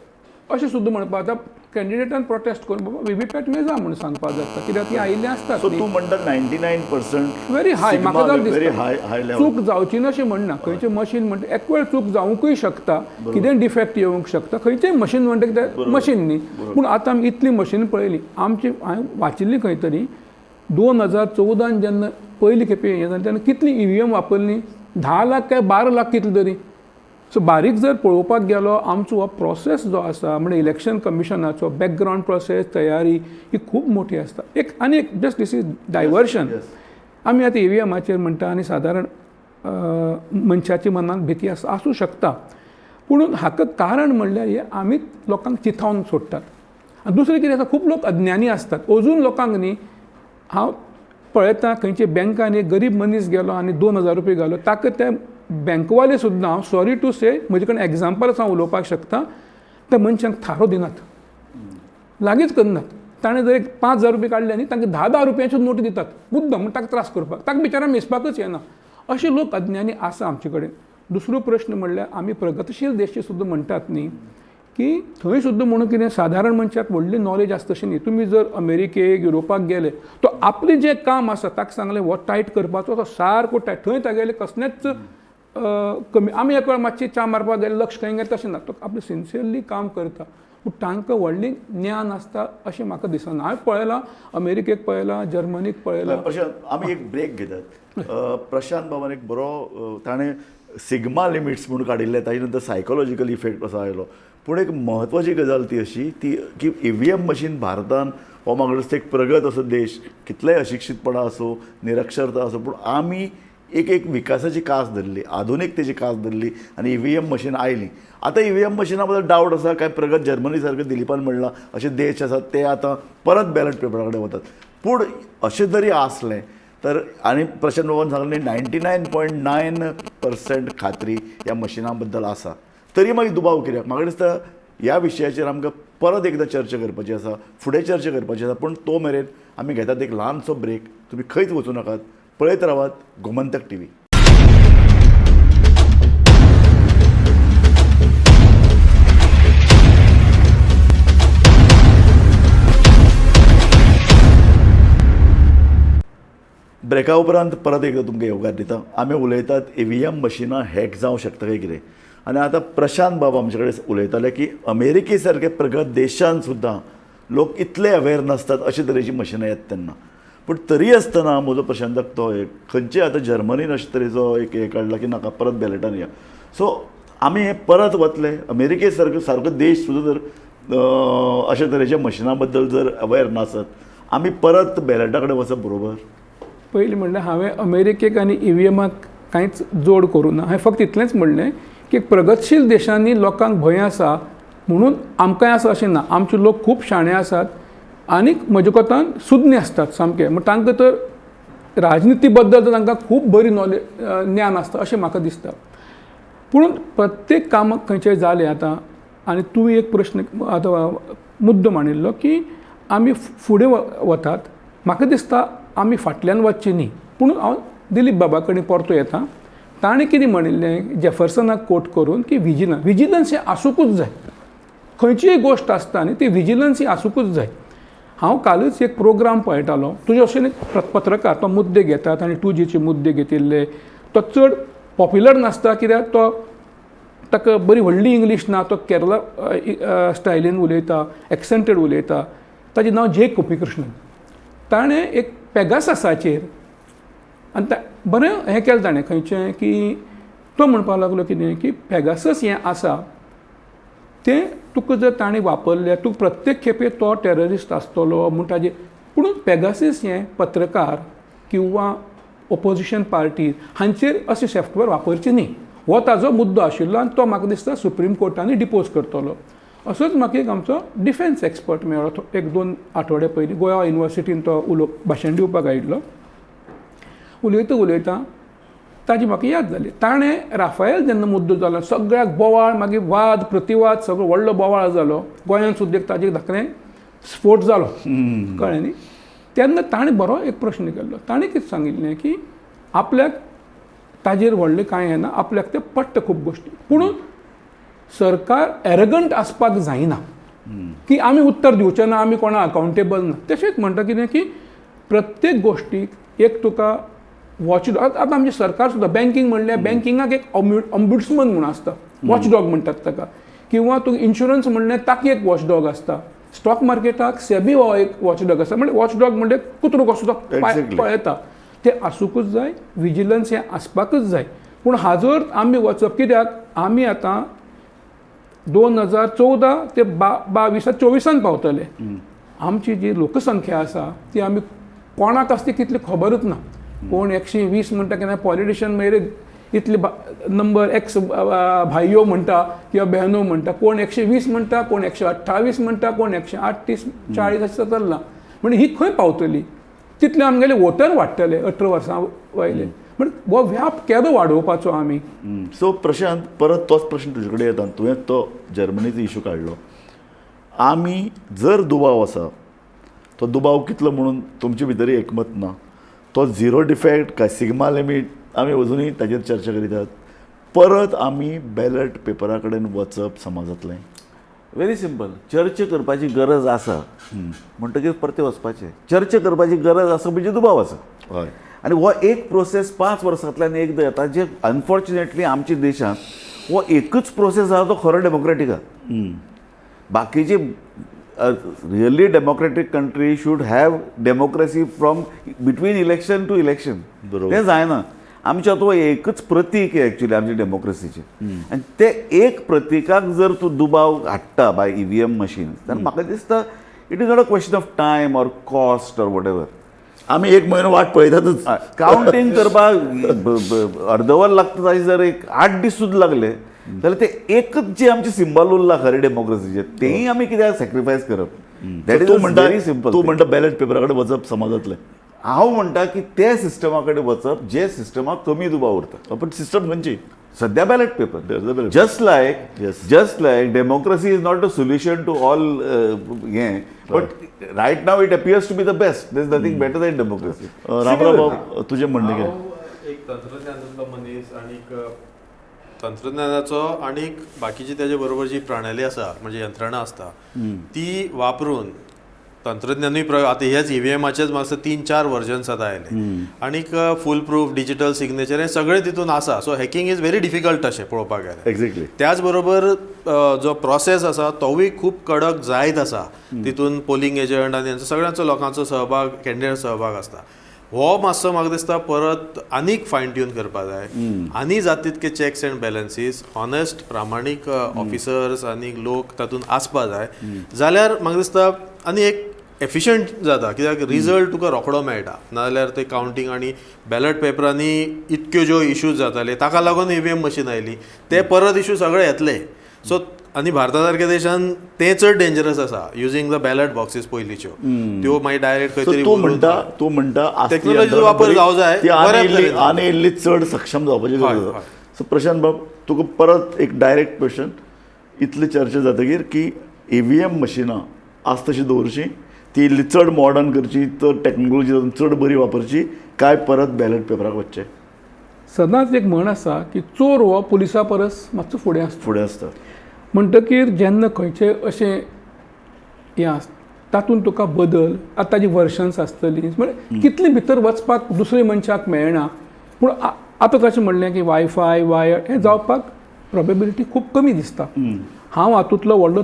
अशें सुद्दां म्हणपाक आतां कॅन्डिडेटान प्रोटेस्ट करून बाबा व्हीव्हीपॅट मेजा म्हणून सांगपाक जाता, कित्याक ती आयिल्ली आसतात. सो तूं म्हणटा 99% व्हेरी हाय. म्हाका जाल्यार व्हेरी दिसता हाय लेवल. चूक जावची ना अशें म्हणना. खंयचें मशीन म्हणटा एक वेळ चूक जावंकूय शकता, कितें डिफेक्ट येवंक शकता. खंयचेंय मशीन म्हणटा कितें मशीन न्ही. पूण आतां आमी इतली मशीन पळयली. आमची हांवें वाचिल्ली खंय तरी 2014 जेन्ना पयली खेपे हें जालें तेन्ना कितली EVM वापरली? 10 लाख काय 12 लाख कितले तरी. सो बारीक जर पळोवपाक गेलो आमचो हो प्रोसेस जो आसा म्हणजे इलेक्शन कमिशनाचो बॅकग्रावंड प्रोसेस तयारी ही खूब मोठी आसता. आनी एक जस्ट दिस इज डायवर्शन. आमी आतां EVMाचेर म्हणटा आनी सादारण मनशाच्या मनान भीती आसूं शकता, पूण हाका कारण म्हणल्यार हे आमीच लोकांक चिथावन सोडटात. आनी दुसरें कितें आसा, खूब लोक अज्ञानी आसतात. अजून लोकांक न्ही हांव पळयता खंयचे बँकांनी गरीब मनीस गेलो आनी 2000 रुपया घालो, ताका ते बँकवाले सुद्दां, हांव सॉरी टू से म्हजे कडेन एग्जाम्पल्स हांव उलोवपाक शकता, त्या मनशांक थारो दिनात, लागींच करनात. ताणें जर एक 5000 रुपया काडले न्ही तांकां 10 रुपयांच्यो नोटी दितात मुद्दम, म्हणून ताका त्रास करपाक. ताका बिचारा मेजपाकच येना. अशे लोक अज्ञानी आसा आमचे कडेन. दुसरो प्रश्न म्हणल्यार आमी प्रगतशील देश सुद्दां म्हणटात न्ही की थंय सुद्दां म्हणून कितें सादारण मनशाक व्हडली नॉलेज आसता तशें न्ही. तुमी जर अमेरिकेक युरोपाक गेले तो आपलें जें काम आसा ताका सांगलें हो टायट करपाचो तो सारको टायट. थंय तागेले कसलेंच कमी. आमी एक वेळ मातशी च्या मारपाक गेले लक्ष खंय गेलें तशें ना. तो आपलें सिन्सियरली काम करता. पूण तांकां व्हडली ज्ञान आसता अशें म्हाका दिसना. हांवें पळयलां अमेरिकेक पळयलां, जर्मनीक पळयलां. प्रशांत आमी एक ब्रेक घेतात. प्रशांत बाबान एक बरो ताणें सिग्मा लिमिट्स म्हणून काडिल्ले, ताजे नंतर सायकोलॉजिकल इफेक्ट असो आयलो. पूण एक म्हत्वाची गजाल ती अशी ती की EVM मशीन भारतान हो म्हाका दिसता एक प्रगत असो देश, कितलेय अशिक्षीतपणा असो, निरक्षरता असो, पूण आमी एक विकासाची कास धरली, आधुनिकतेची कास धरली आनी EVM मशीन आयली. आतां EVM मशिना बद्दल डावट आसा काय प्रगत जर्मनी सारके दिलीपान म्हणलां अशे देश आसात ते आतां परत बॅलट पेपरा कडेन वतात. पूण अशें जरी आसलें तर आनी प्रशांत बाबान सांगलें 99.9% खात्री ह्या मशिना बद्दल आसा, तरी मागीर दुबाव कित्याक? म्हाका दिसता ह्या विशयाचेर आमकां परत एकदां चर्चा करपाची आसा, फुडें चर्चा करपाची आसा. पूण तो मेरेन आमी घेतात एक ल्हानसो ब्रेक. तुमी खंयच वचूं नाकात, पळयत रावात गोमंतक TV. ब्रेका उपरांत परत एकदा तुमकां येवकार दिता. आमी उलयतात EVM मशिनां हॅक जावंक शकता काय कितें. आनी आतां प्रशांत बाब आमचे कडेन उलयताले की अमेरिके सारके प्रगत देशांत सुद्दां लोक इतले अवेअर नासतात अशे तरेची मशिनां येता तेन्ना. पूण तरी आसतना म्हजो प्रशांताक तो एक खंयचे आतां जर्मनीन अशे तरेचो एक हे काडला की नाका परत बॅलेटान या. सो आमी हे परत वतले अमेरिके सारको देश सुद्दां जर अशे तरेच्या मशिनां बद्दल जर अवेअर नासत आमी परत बॅलेटा कडेन वचप बरोबर. पयलीं म्हणलें हांवें अमेरिकेक आनी EVMाक कांयच जोड करूं ना. हांवें फक्त इतलेंच म्हणलें की प्रगतशील देशांनी लोकांक भंय आसा म्हणून आमकांय आसा अशें ना. आमचे लोक खूब शाणे आसात आनीक म्हजे कोतान सुज्ञ आसतात सामके. म्हण तांकां तर राजनिती बद्दल तर तांकां खूब बरी ज्ञान आसता अशें म्हाका दिसता. पूण प्रत्येक काम खंयचेंय जालें आतां आनी तुवें एक प्रश्न आतां मुद्दो मांडिल्लो की आमी फुडें वतात. म्हाका दिसता आमी फाटल्यान वचचीं न्ही. पूण हांव दिलीप बाबा कडेन परतो येता. ताणें कितें म्हणिल्लें जॅफरसनाक कोट करून की विजिलन्स हें आसूंकूच जाय. खंयचीय गोश्ट आसता न्ही ती विजिलन्स ही आसूंकूच जाय. हांव कालच एक प्रोग्राम पळयतालो. तुजे अशें पत्रकार तो मुद्दे घेतात आनी 2Gचे मुद्दे घेतिल्ले. तो चड पॉप्युलर नासता कित्याक तो ताका बरी व्हडली इंग्लीश ना. तो केरला स्टायलीन उलयता, एक्सेंटेड उलयता. ताचें नांव जे गोपीकृष्णन. ताणें एक पेगाससाचेर आनी बरें हें केलें ताणें खंयचें की तो म्हणपाक लागलो कितें की पेगासस हें आसा तें तुका जर ताणें वापरलें तुका प्रत्येक खेपे तो टेररिस्ट आसतलो म्हूण ताजें. पूण पेगासस हें पत्रकार किंवा ऑपोजिशन पार्टी हांचेर अशें सॉफ्टवेअर वापरचें न्ही. हो ताजो मुद्दो आशिल्लो आनी तो म्हाका दिसता सुप्रीम कोर्टांनी डिपोज करतलो. असोच म्हाका एक आमचो डिफेन्स एक्सपर्ट मेळ्ळो 1-2 आठवडे पयलीं गोवा युनिवर्सिटीन तो भाशण दिवपाक आयिल्लो. उलयता ताजी म्हाका याद जाली. ताणें राफायल जेन्ना मुद्दो जालो सगळ्याक बोवाळ मागीर वाद प्रतिवाद सगळो व्हडलो बोवाळ जालो. गोंयांत सुद्दां ताजेर धाकटें स्फोट जालो कळ्ळें न्ही. तेन्ना ताणें बरो एक प्रश्न केल्लो. ताणें कितें सांगिल्लें की आपल्याक ताजेर व्हडलें कांय येना. आपल्याक तें पडटा खूब गोश्टी. पूण सरकार एरगंट आसपाक जायना की आमी उत्तर दिवचें ना आमी कोणा अकावंटेबल ना. तशेंच म्हणटा कितें की प्रत्येक गोश्टीक एक तुका वॉचडॉग. आतां आमचें सरकार सुद्दां बँकींग म्हणल्यार बँकिंगाक एक ऑम्बुड्समन म्हूण आसता. वॉचडॉग म्हणटात ताका. किंवा तुका इन्शुरन्स म्हणल्यार ताका एक वॉचडॉग आसता. स्टॉक मार्केटाक सेबी हो एक वॉचडॉग आसा. म्हणजे वॉचडॉग म्हणजे कुत्रो कसो तो पळयता तें आसूंकूच जाय. विजिलन्स हें आसपाकूच जाय. पूण हाजर आमी वचप कित्याक आमी आतां 2014 ते 22-24 पावतले. आमची जी लोकसंख्या आसा ती आमी कोणाक आसता तितली खबरूच ना. कोण 120 म्हणटा केन्ना पॉलिटिशियन मागीर इतले नंबर एक्स भाययो म्हणटा किंवा बहनो म्हणटा. कोण 120 म्हणटा, कोण 128 म्हणटा, कोण 138-40 अशें चल्लां. म्हणजे ही खंय पावतली. तितले आमगेले वोटर वाडटले 18 वर्सां वयले. म्हणजे हो व्याप केदो वाडोवपाचो आमी. सो प्रशांत परत तोच प्रश्न तुजे कडेन येता. तुवें तो जर्मनीचो इशू काडलो. आमी जर दुबाव आसा तो दुबाव कितलो म्हणून तुमचे भितर एकमत ना. तो 0 डिफेक्ट काय सिग्मा लिमीट आमी अजुनूय ताजेर चर्चा करीतात. परत आमी बॅलट पेपरा कडेन वचप समाजांतलें. Very simple. चर्चा करपाची गरज आसा म्हणटकीर परते वचपाचें. चर्चा करपाची गरज आसा म्हणजे दुबाव आसा. हय. आनी हो एक प्रोसेस 5 वर्सांतल्यान एकदां येता जे अनफॉर्च्युनेटली आमच्या देशांत हो एकूच प्रोसेस आसा तो खरो डेमोक्रेटीक आसा. बाकीचे really democratic country should have democracy from between election to election. तें जायना. आमच्या तो एकच प्रतीक आहे एक्चुअली आमच्या डेमोक्रेसीचे. आनी ते एक प्रतीकाक जर तूं दुबाव हाडटा बाय EVM मशीन जाल्यार म्हाका दिसता it is not a question of time or cost or what ever. आमी 1 म्हयनो वाट पळयतातच. कावंटींग करपाक अर्दवर लागता ताचे जर एक 8 दीस सुद्दां लागले जाल्यार ते एकच जे आमचे सिंबल उरला खरे डेमोक्रेसीचे तेही आमी कित्याक सॅक्रिफायस करप. That is very simple. तूं म्हणटा बॅलट पेपरा कडेन वचप समाजांतलें. हांव म्हणटा की ते सिस्टमा कडेन वचप जे सिस्टमाक कमी दुबाव उरता. पण सिस्टम खंयची सद्या ballot paper. ballot. Just like democracy is not a solution to all हें but right now it appears to be the best. There is nothing better than democracy. Ramrao तुजें म्हणणें कितें. हांव एक तंत्रज्ञानाचो मनीस आनीक तंत्रज्ञानाचो आनीक बाकीची तेजे बरोबर जी प्रणाली आसा म्हणजे यंत्रणा आसता ती वापरून तंत्रज्ञानूय प्रयोग आता हेच ईव्हीएमाचेच मातशे 3-4 वर्जन्स आतां आयले आनीक फूल प्रूफ डिजिटल सिग्नेचर हे सगळें तितून आसा. So hacking is very difficult अशें पळोवपाक गेल्यार. एक्झॅक्टली. त्याच बरोबर जो प्रोसेस आसा तोवूय खूब कडक जायत आसा. तितून पोलिंग एजंट आनी सगळ्यांचो लोकांचो सहभाग कॅन्डिडेट सहभाग आसता. हो मातसो म्हाका दिसता परत आनीक फायन ट्यून करपा जाय. आनी जाता तितके चॅक्स अँड बॅलन्सीस ऑनेस्ट प्रामाणीक ऑफिसर्स आनी लोक तातूंत आसपा जाय. जाल्यार म्हाका दिसता आनी एक एफिशियंट जाता. कित्याक रिजल्ट तुका रोखडो मेळटा. नाजाल्यार ते कावंटींग आनी बॅलट पेपरांनी इतक्यो ज्यो इश्यूज जाताले ताका लागून ईव्हीएम मशीन आयली ते परत इश्यू सगळे येतले. सो आनी भारता सारक्या देशान ते चड डेंजरस आसा युजींग द बॅलट बॉक्सीस पयलींच्यो. त्यो मागीर डायरेक्ट खंय तरी तू म्हणटा टेक्नॉलॉजीचो वापर जावं जाय. आनी इल्ली चड सक्षम जावपाची गरज आसा. सो प्रशांत बाब तुका परत एक डायरेक्ट क्वेश्चन. इतली चर्चा जातकीर की ईव्हीएम मशिनां आस तशी दवरची, ती इल्ली चड मॉडर्न करची, चड टॅक्नोलॉजी चड बरी वापरची, काय परत बॅलट पेपराक वचचें? सदांच एक म्हण आसा की चोर हो पुलिसा परस मातसो फुडें आसता. म्हणटकीर जेन्ना खंयचे अशें हें आसता तातूंत तुका बदल आतां ताजी वर्शन्स आसतलीं म्हणजे कितली भितर वचपाक दुसऱ्या मनशाक मेळना. पूण आतां कशें म्हणलें की वायफाय वायर हें जावपाक प्रोबेबिलिटी खूब कमी दिसता. हांव हातूंतलो व्हडलो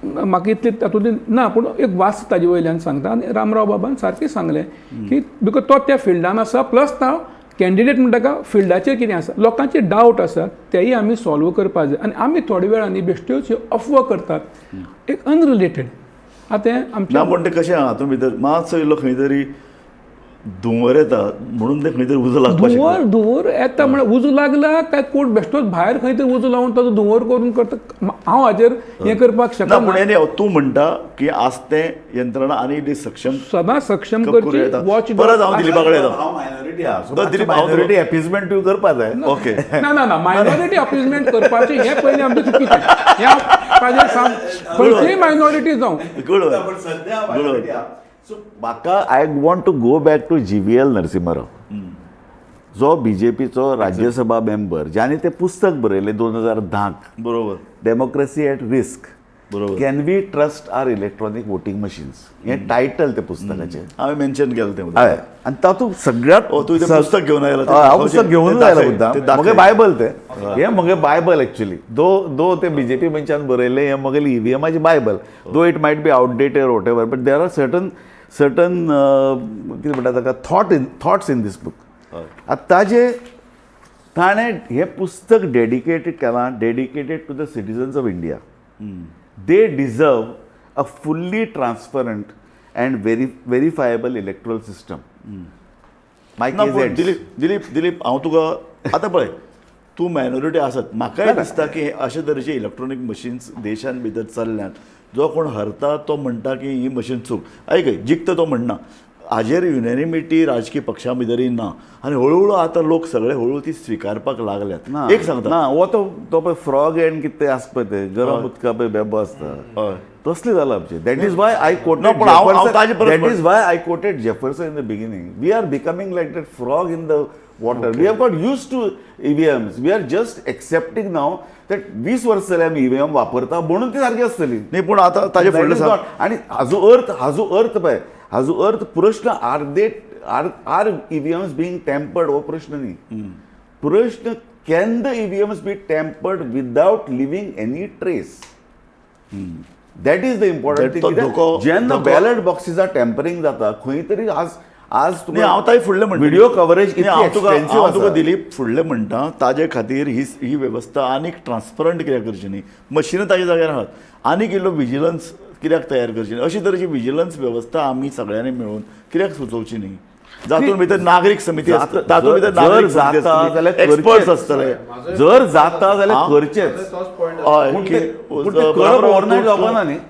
म्हाका इतले तातूंत ना, पूण एक वास्त ताजे वयल्यान सांगता. आनी रामराव बाबान सारकें सांगलें की बिकॉज तो त्या फिल्डान आसा प्लस तो कॅन्डिडेट म्हणटा फिल्डाचेर कितें आसा, लोकांचे डावट आसात तेय आमी सॉल्व करपा जाय. आनी आमी थोडे वेळांनी बेश्ट्योच्यो अफवा करतात एक अनरिलेटेड. आतां आमच्या ना पूण तें कशें आहा हातूंत भितर मातसो इल्लो खंय तरी धुंवर येता म्हणून ते खंय तरी उजो लागपाक धुंवर येता म्हळ्यार उजो लागला काय कोण बेश्टोच भायर खंय तरी उजो लावन ताजो धुंवर करून करता. हांव हाजेर हें करपाक शकना. पूण तूं म्हणटा की आस्ते यंत्रणा आनी इल्ली सक्षम सदां सक्षम करची. वॉच परत हांव दिलीपा कडेन येता. हांव मायनॉरिटी आहा. दिलीप मायनॉरिटी एपिजमेंट तूं करपा जाय. ओके. ना मायनॉरिटी अपीजमेंट करपाचें हें पयलीं आमचें चुकीचें. हें ताजेर सांग खंयचीय मायनॉरिटी जावं. गुड. सो म्हाका I want to go back to GVL Narasimha Rao, जो BJPचो राज्यसभा मेंबर, ज्याने ते पुस्तक बरयलें 2010. बरोबर. Democracy at risk. बरोबर. Can we trust our electronic voting machines हें टायटल ते पुस्तकाचें हांवें मेन्शन केलें तें. हय. आनी तातूंत सगळ्यात तूं तें पुस्तक घेवन आयला. हांव पुस्तक घेवन आयला मुद्दाम. म्हगे बायबल तें. हें म्हगे बायबल एक्चुअली. दो ते BJP मनशान बरयलें हें म्हगेली ईव्हीएमाची Bible. Though it might be outdated whatever, but there are certain कितें म्हणटा ताका थॉट्स इन दीस बूक. ताणें हें पुस्तक डेडिकेटेड केलां, dedicated to the citizens of India. They deserve a fully transparent and verifiable electoral system. Dilip हांव तुका आतां पळय तूं मायनॉरिटी आसत. म्हाकाय दिसता की अशे तरेचे इलेक्ट्रॉनीक मशीन्स देशान भितर चल्ल्यात. जो कोण हरता तो म्हणटा की ही मशीन चूक. आयकय जिखता तो म्हणना. हाजेर युनेनिमिटी राजकीय पक्षां भितरय ना. आनी हळूहळू आतां लोक सगळे हळूहळू ती स्विकारपाक लागल्यात. एक सांगता ना हो तो पळय फ्रॉग एंड कितें तें आसता पळय ते गरम उदका पळय बेबो आसता. हय तसलें जालां आमचें. That is why I quoted Jefferson in the beginning. We are becoming like that frog in the water. We have got used to EVMs. We are just accepting now that 20 वर्स जाली आमी EVM वापरता म्हणून ती सारकी आसतली. न्ही पूण आतां ताजे फुडलें सांग. आनी हाजो अर्थ प्रश्न आर EVMs being tampered हो प्रश्न न्ही. प्रश्न can the EVMs be tampered without leaving any trace? That is the important thing. जेन्ना बॅलट बॉक्सीस टॅम्परिंग जाता खंय तरी आज हांव ताई फुडलें म्हणटा व्हिडिओ कवरेज हांव तुका दिलीप फुडलें म्हणटा ताजे खातीर ही वेवस्था आनीक ट्रान्सपरंट कित्याक करची न्ही. मशिनां ताजे जाग्यार आहात. आनीक इल्लो विजिलन्स कित्याक तयार करची न्ही. अशी तरेची विजिलन्स वेवस्था आमी सगळ्यांनी मेळून कित्याक सुचोवची न्ही. जातूंत भितर नागरीक समिती तातूंत भितर एक्सपर्ट्स आसतले. जर जाता जाल्यार करचेच.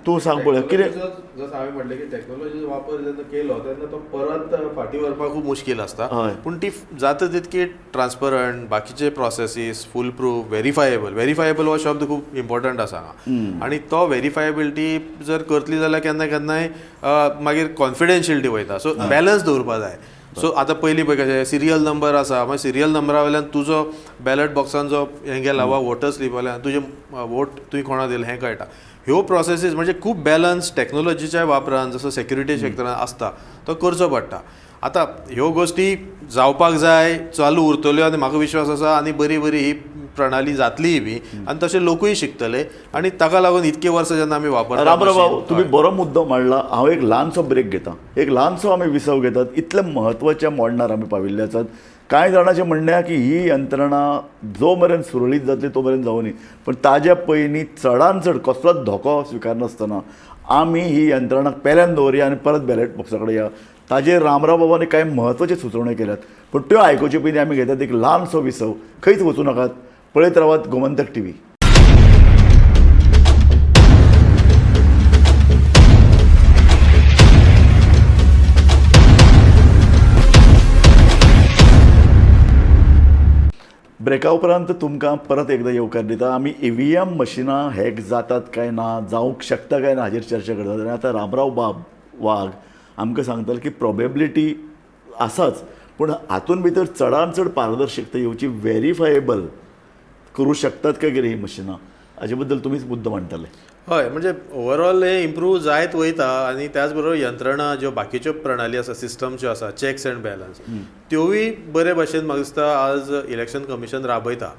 तूं सांग पळय कितें. जसं हांवें म्हटलें की टॅक्नॉलॉजीचो वापर जेन्ना केलो तेन्ना तो परत फाटीं व्हरपाक खूब मुश्कील आसता. पूण ती जाता तितकी ट्रान्सपरंट बाकीचे प्रोसेसीस फूल प्रूफ व्हेरीफायेबल हो शब्द खूब इम्पॉर्टंट आसा हांगा. आनी तो व्हेरीफायबिलिटी जर करतली जाल्यार केन्ना केन्नाय मागीर कॉन्फिडेन्शियलिटी वयता. सो बॅलन्स दवरपा जाय. सो आतां पयलीं पळय कशें सिरियल नंबर आसा मागीर सिरियल नंबरा वयल्यान तुजो बॅलट बॉक्सान जो हें गेला वा वोटर स्लीप वयल्यान तुजें वोट तुवें कोणा दिलें हें कळटा. ह्यो प्रोसेसीस म्हणजे खूब बॅलन्स टॅक्नोलॉजीच्या वापरान जसो सेक्युरिटी सेक्टरान आसता तो करचो पडटा. आतां ह्यो गोश्टी जावपाक जाय, चालू उरतल्यो आनी म्हाका विश्वास आसा आनी बरी ही प्रणाली जातलीय बी आनी तशें लोकूय शिकतले आनी ताका लागून इतके वर्सां जेन्ना आमी वापरता. रामराव भाऊ तुम्ही बरो मुद्दो मांडला. हांव एक ल्हानसो ब्रेक घेता. एक ल्हानसो आमी विसव घेतात. इतल्या म्हत्वाच्या मोडणार आमी पाविल्ले आसात. कांय जाणांचें म्हणणें की ही यंत्रणा जो मेरेन सुरळीत जातली तो मेरेन जावनी, पण ताज्या पयलीं चडान चड कसलोच धोको स्विकारनासतना आमी ही यंत्रणा पेल्यान दवरया आनी परत बॅलेट बॉक्सा कडेन या. ताजेर रामराव बाबांनी कांय म्हत्वाच्यो सुचोवण्यो केल्यात, पण त्यो आयकुचे पयलीं आमी घेतात एक ल्हानसो विसव. खंयच वचूं नाकात, पळयत रावात गोमंतक टीव्ही. ब्रेका उपरांत तुमकां परत एकदां येवकार दिता. आमी EVM मशिनां हॅक जातात काय ना, जावंक शकता काय ना हाचेर चर्चा करतात. आनी आतां रामराव वाघ आमकां सांगताले की प्रॉबेबिलिटी आसाच, पूण हातून भितर चडांत चड पारदर्शकता येवची व्हेरीफायेबल करूं शकतात काय कितें ही मशिनां, हाचे बद्दल तुमीच मुद्दो मांडटाले. हय, म्हणजे ओवरऑल हे इम्प्रूव जायत वयता आनी त्याच बरोबर यंत्रणा ज्यो बाकीच्यो प्रणाली आसा, सिस्टम ज्यो आसा, चॅक्स एंड बॅलन्स त्योय बरे भशेन म्हाका दिसता आज इलेक्शन कमिशन राबयता.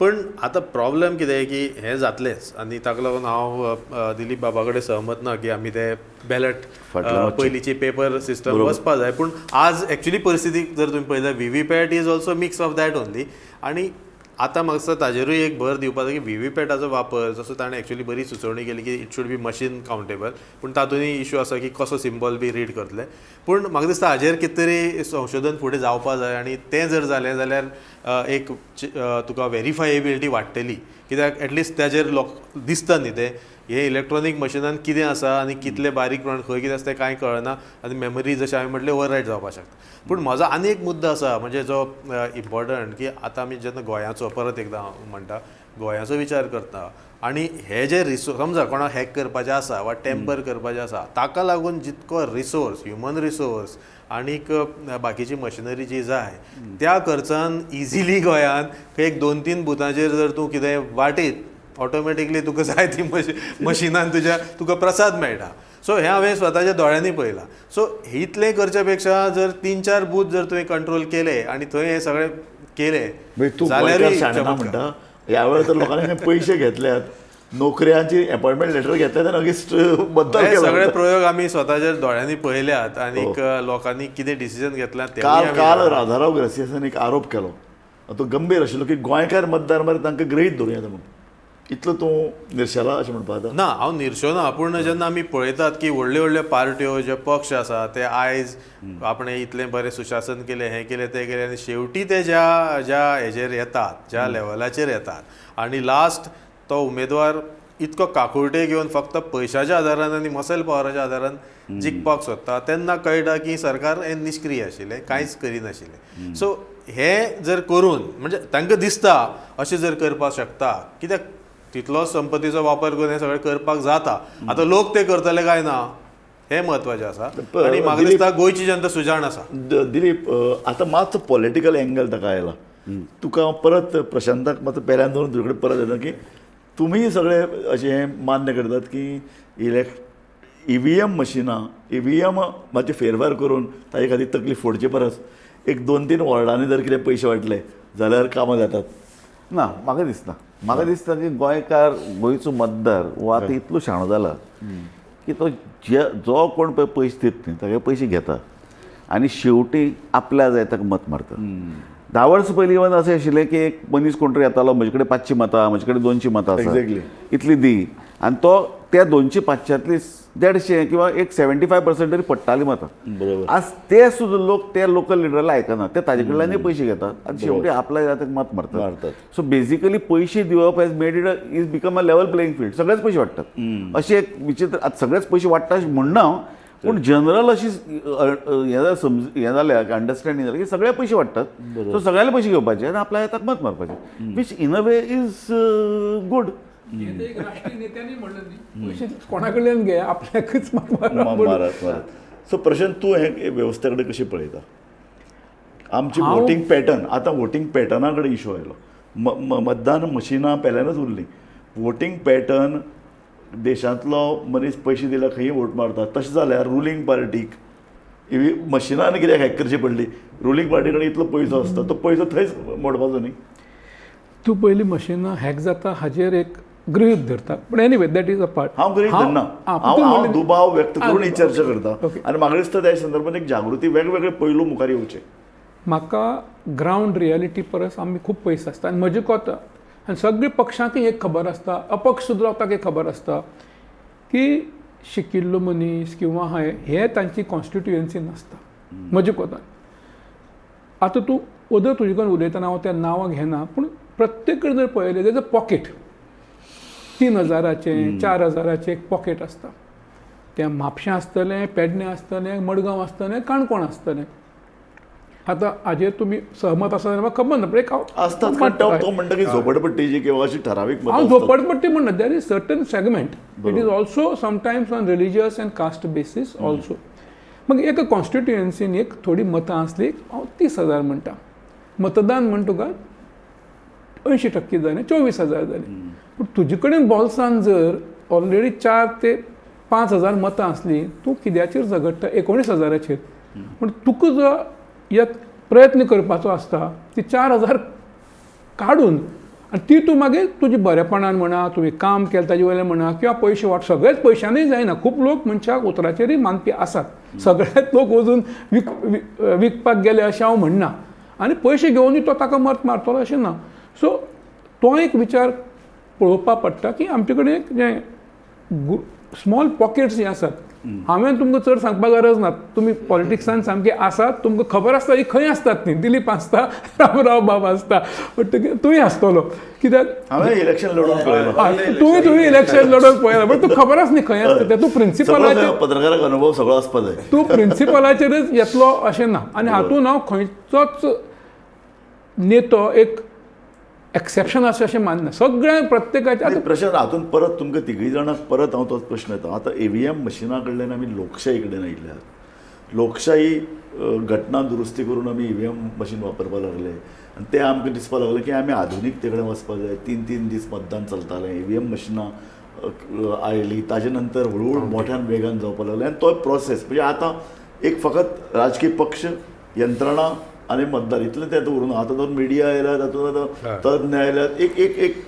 पण आतां प्रॉब्लेम कितें की हें जातलेंच आनी ताका लागून हांव दिलीप बाबा कडेन सहमत ना की आमी ते बॅलट पयलींची पेपर सिस्टम वचपा जाय. पूण आज एक्चुली परिस्थिती जर तुमी पळयल्यार VVPAT is also mix of that only. आनी आतां म्हाका दिसता ताजेरूय एक भर दिवपाचो की VVPATाचो वापर जसो ताणें एक्चुली बरी सुचोवणी केली की इट शूड बी मशीन कावंटेबल, पूण तातूंतय इश्यू आसा की कसो सिंबल बी रीड करतले. पूण म्हाका दिसता हाजेर कितें तरी संशोधन फुडें जावपा जाय आनी तें जर जालें जाल्यार एक तुका व्हेरीफायेबिलिटी वाडटली. कित्याक एटलिस्ट ताजेर दिसता न्ही तें हे इलेक्ट्रॉनीक मशिनान कितें आसा आनी कितले बारीक प्रमाण खंय कितें आसा तें कांय कळना आनी मेमरी जशें हांवें म्हटलें ओवररायड जावपाक शकता. पूण म्हजो आनी एक मुद्दो आसा म्हणजे जो इम्पॉर्टंट की आतां आमी जेन्ना गोंयाचो परत एकदां म्हणटा गोंयाचो विचार करता आनी हे जे रिसोर्स समजा कोणाक हॅक करपाचें आसा वा टेम्पर करपाचें आसा ताका लागून जितको रिसोर्स ह्युमन रिसोर्स आनीक बाकीची मशिनरी जी जाय त्या खर्चान इजिली गोंयांत एक 2-3 बुथांचेर जर तूं कितें वाटयत ऑटोमॅटिकली तुका जाय ती मशिनान तुका प्रसाद मेळटा. सो हें हांवें स्वताच्या दोळ्यांनी पळयलां. सो इतलें करचे पेक्षा जर 3-4 बूथ जर तुवें कंट्रोल केले आनी थंय हें सगळें केलें जाल्यारूय म्हणटा ह्या वेळेस तर लोकांनी पयशे घेतल्यात, नोकऱ्यांची अपॉइंटमेंट लेटर घेतल्यात आनी अगेन्स्ट बद्दल सगळे प्रयोग आमी स्वताच्या दोळ्यांनी पळयल्यात आनीक लोकांनी कितें डिसिजन घेतलां तें काल राधाराव ग्रेसियसान एक आरोप केलो, तो गंभीर आशिल्लो की गोंयकार मतदार मरे तांकां गृहीत धरूं येता म्हणून. इतलो तूं निर्शेला अशें म्हणपाक ना, हांव निर्शोना. पूण जेन्ना आमी पळयतात की व्हडल्यो पार्ट्यो जे पक्ष आसा ते आयज आपणें इतलें बरें सुशासन केलें, हें केलें तें केलें आनी शेवटी ते ज्या हेजेर येतात, ज्या लेवलाचेर येतात आनी लास्ट तो उमेदवार इतको काकुळटे घेवन फक्त पयशाच्या आदारान आनी मसल पावराच्या आदारान जिखपाक सोदता तेन्ना कळटा की सरकार हें निश्क्रीय आशिल्लें, कांयच करिनाशिल्लें. सो हें जर करून म्हणजे तांकां दिसता अशें जर करपाक शकता कित्याक तितलोच संपत्तीचो वापर करून हें सगळें करपाक जाता. आतां लोक ते करतले काय ना हें म्हत्वाचें आसा आनी म्हाका दिसता गोंयची जनता सुजाण आसा. दिलीप, आतां मातसो पॉलिटिकल एंगल ताका आयला. तुका परत प्रशांताक मातसो पेल्यान दवरून तुजे कडेन परत येता की तुमी सगळे अशें मान्य करतात की EVM मशिनां EVM मातशें फेरफार करून ताजे खातीर तकली फोडचे परस एक 2-3 वॉर्डांनी जर कितें पयशे वाटले जाल्यार कामां जातात. ना, म्हाका दिसता की गोंयकार गोंयचो मतदार हो आतां इतलो शाणो जाला की तो जो कोण पळय पयशे दिता न्ही तागे पयशे घेता आनी शेवटी आपल्या जाय ताका मत मारता. 10 वर्सां पयलीं इवन अशें आशिल्लें की एक मनीस कोण तरी येतालो म्हजे कडेन 500 मतां, म्हजे कडेन 200 मतां आसा, इतली दी आनी तो त्या 200-500तली 150 किंवा एक 75% तरी पडटाली मतां. आज ते सुद्दां लोक त्या लोकल लिडराला आयकना, ते ताजे कडल्यानूय पयशे घेतात आनी शेवटी आपल्या जाय ताका मत मारतात. सो बेजिकली पयशे दिवप hedge made it become a level playing field. सगळेच पयशे वाडटात अशें एक विचित्र. आतां सगळेच पयशे वाडटा अशें म्हणना हांव, पूण जनरल अशी हें जालें अंडरस्टँडींग जालें की सगळे पयशे वाडटात. सो सगळ्यांनी पयशे घेवपाचे आनी आपल्या ताका मत मारपाचें, which in a way is good. एक राष्ट्रीय नेत्यांनी म्हणलं न्ही, पयशे कोणाकडल्यान घे आपल्याकच मारात. सो प्रशांत, तूं हे वेवस्थे कडेन कशी पळयता? आमची वोटींग पॅटर्न आतां वोटींग पॅटर्ना कडेन इशू आयलो मतदान मशिनां पेल्यानूच उरलीं वोटींग पॅटर्न देशांतलो मनीस पयशे दिल्यार खंय वोट मारता तशें जाल्यार रुलींग पार्टीक मशिनान कित्याक हॅक करची पडली रुलींग पार्टी कडेन इतलो पयसो आसता तो पयसो थंयच मोडपाचो न्ही तूं पयलीं मशिनां हॅक जाता हाजेर एक गृहीत धरता पूण anyway that is a part हांव गरीब धरना हांव दुबाव व्यक्त करून ही चर्चा करता आनी म्हाका दिसता त्या संदर्भात एक जागृती वेगवेगळे पैलू मुखार येवचे म्हाका ग्रावंड रियलिटी परस आमी खूब पयस आसता आनी म्हजें कोता आनी सगळ्या पक्षांकय एक खबर आसता अपक्ष सुद्दां ताका एक खबर आसता की शिकिल्लो मनीस किंवा हे तांची कॉन्स्टिट्युएन्सी नासता म्हजें कोतान आतां तूं ओदर तुजे कडेन उलयतना हांव त्या नांवां घेना पूण प्रत्येक कडेन जर पळयलें तेजो पॉकेट 3,000चे 4,000चे एक पॉकेट आसता तें म्हापशां आसतलें पेडणें आसतलें मडगांव आसतलें काणकोण आसतलें आतां हाजेर तुमी सहमत आसा जाल्यार म्हाका खबर ना पूण आसतात पण तो म्हणटा की झोपडपट्टीची किंवा अशी ठरावीक हांव झोपडपट्टी म्हणना there is certain segment it is also sometimes on religious and caste basis also मग एका कॉन्स्टिट्युएन्सीन एक थोडी मतां आसली हांव 30,000 म्हणटा मतदान म्हण तुका 80% जालें 24,000 जालें पूण तुजे कडेन बॉल्सान जर ऑलरेडी 4 ते 5,000 मतां आसली तूं कित्याचेर झगडटा 19,000चेर पूण तुका जो यात प्रयत्न करपाचो आसता ती 4,000 काडून आनी ती तूं मागीर तुजी बरेपणान म्हणा तुवें काम केलें ताजे वयलें म्हणा किंवा पयशे वाट सगळेच पयशांनी जायना खूब लोक मनशाक उतराचेरय मानपी आसात सगळेच लोक वचून विकपाक गेले अशें हांव म्हणना आनी पयशे घेवनूय तो ताका मत मारतलो अशें ना सो तो एक विचार पळोवपा पडटा की आमचे कडेन एक जें स्मॉल पॉकेट्स जे आसात हांवें तुमकां चड सांगपाक गरज ना तुमी पॉलिटिक्सान सामके आसात तुमकां खबर आसता ही खंय आसतात न्ही दिलीप आसता रामराव बाब आसता बट तुवें आसतलो कित्याक हांवें इलेक्शन लडोवन पळयलो तुवें इलेक्शन लडोवन पळयलां बट तूं खबर आसा न्ही खंय आसता तें तूं प्रिंसिपलाचेर पत्रकाराक अनुभव सगळो आसपा जाय तूं प्रिंसिपलाचेरच येतलो अशें ना आनी हातूंत हांव खंयचोच नेतो एक एक्सेप्शन आसा अशें मानना सगळ्या प्रत्येकाच्या आनी प्रशांत हातूंत परत तुमकां तिगूय जाणांक परत हांव तोच प्रश्न येता आतां EVM मशिना कडल्यान आमी लोकशाही कडेन आयिल्ल्यात लोकशाही घटना दुरुस्ती करून आमी EVM मशीन वापरपाक लागले आनी ते आमकां दिसपाक लागलें की आमी आधुनिकते कडेन वचपाक जाय 3 दीस मतदान चलतालें EVM मशिनां आयली ताजे नंतर हळूहळू मोठ्यान वेगान जावपाक लागलें आनी तो प्रोसेस म्हणजे आतां एक फकत राजकीय पक्ष यंत्रणा आनी मतदार इतलें तें उरून आतां तर मिडिया आयल्यात तातूंत आतां तज्ञ आयल्यात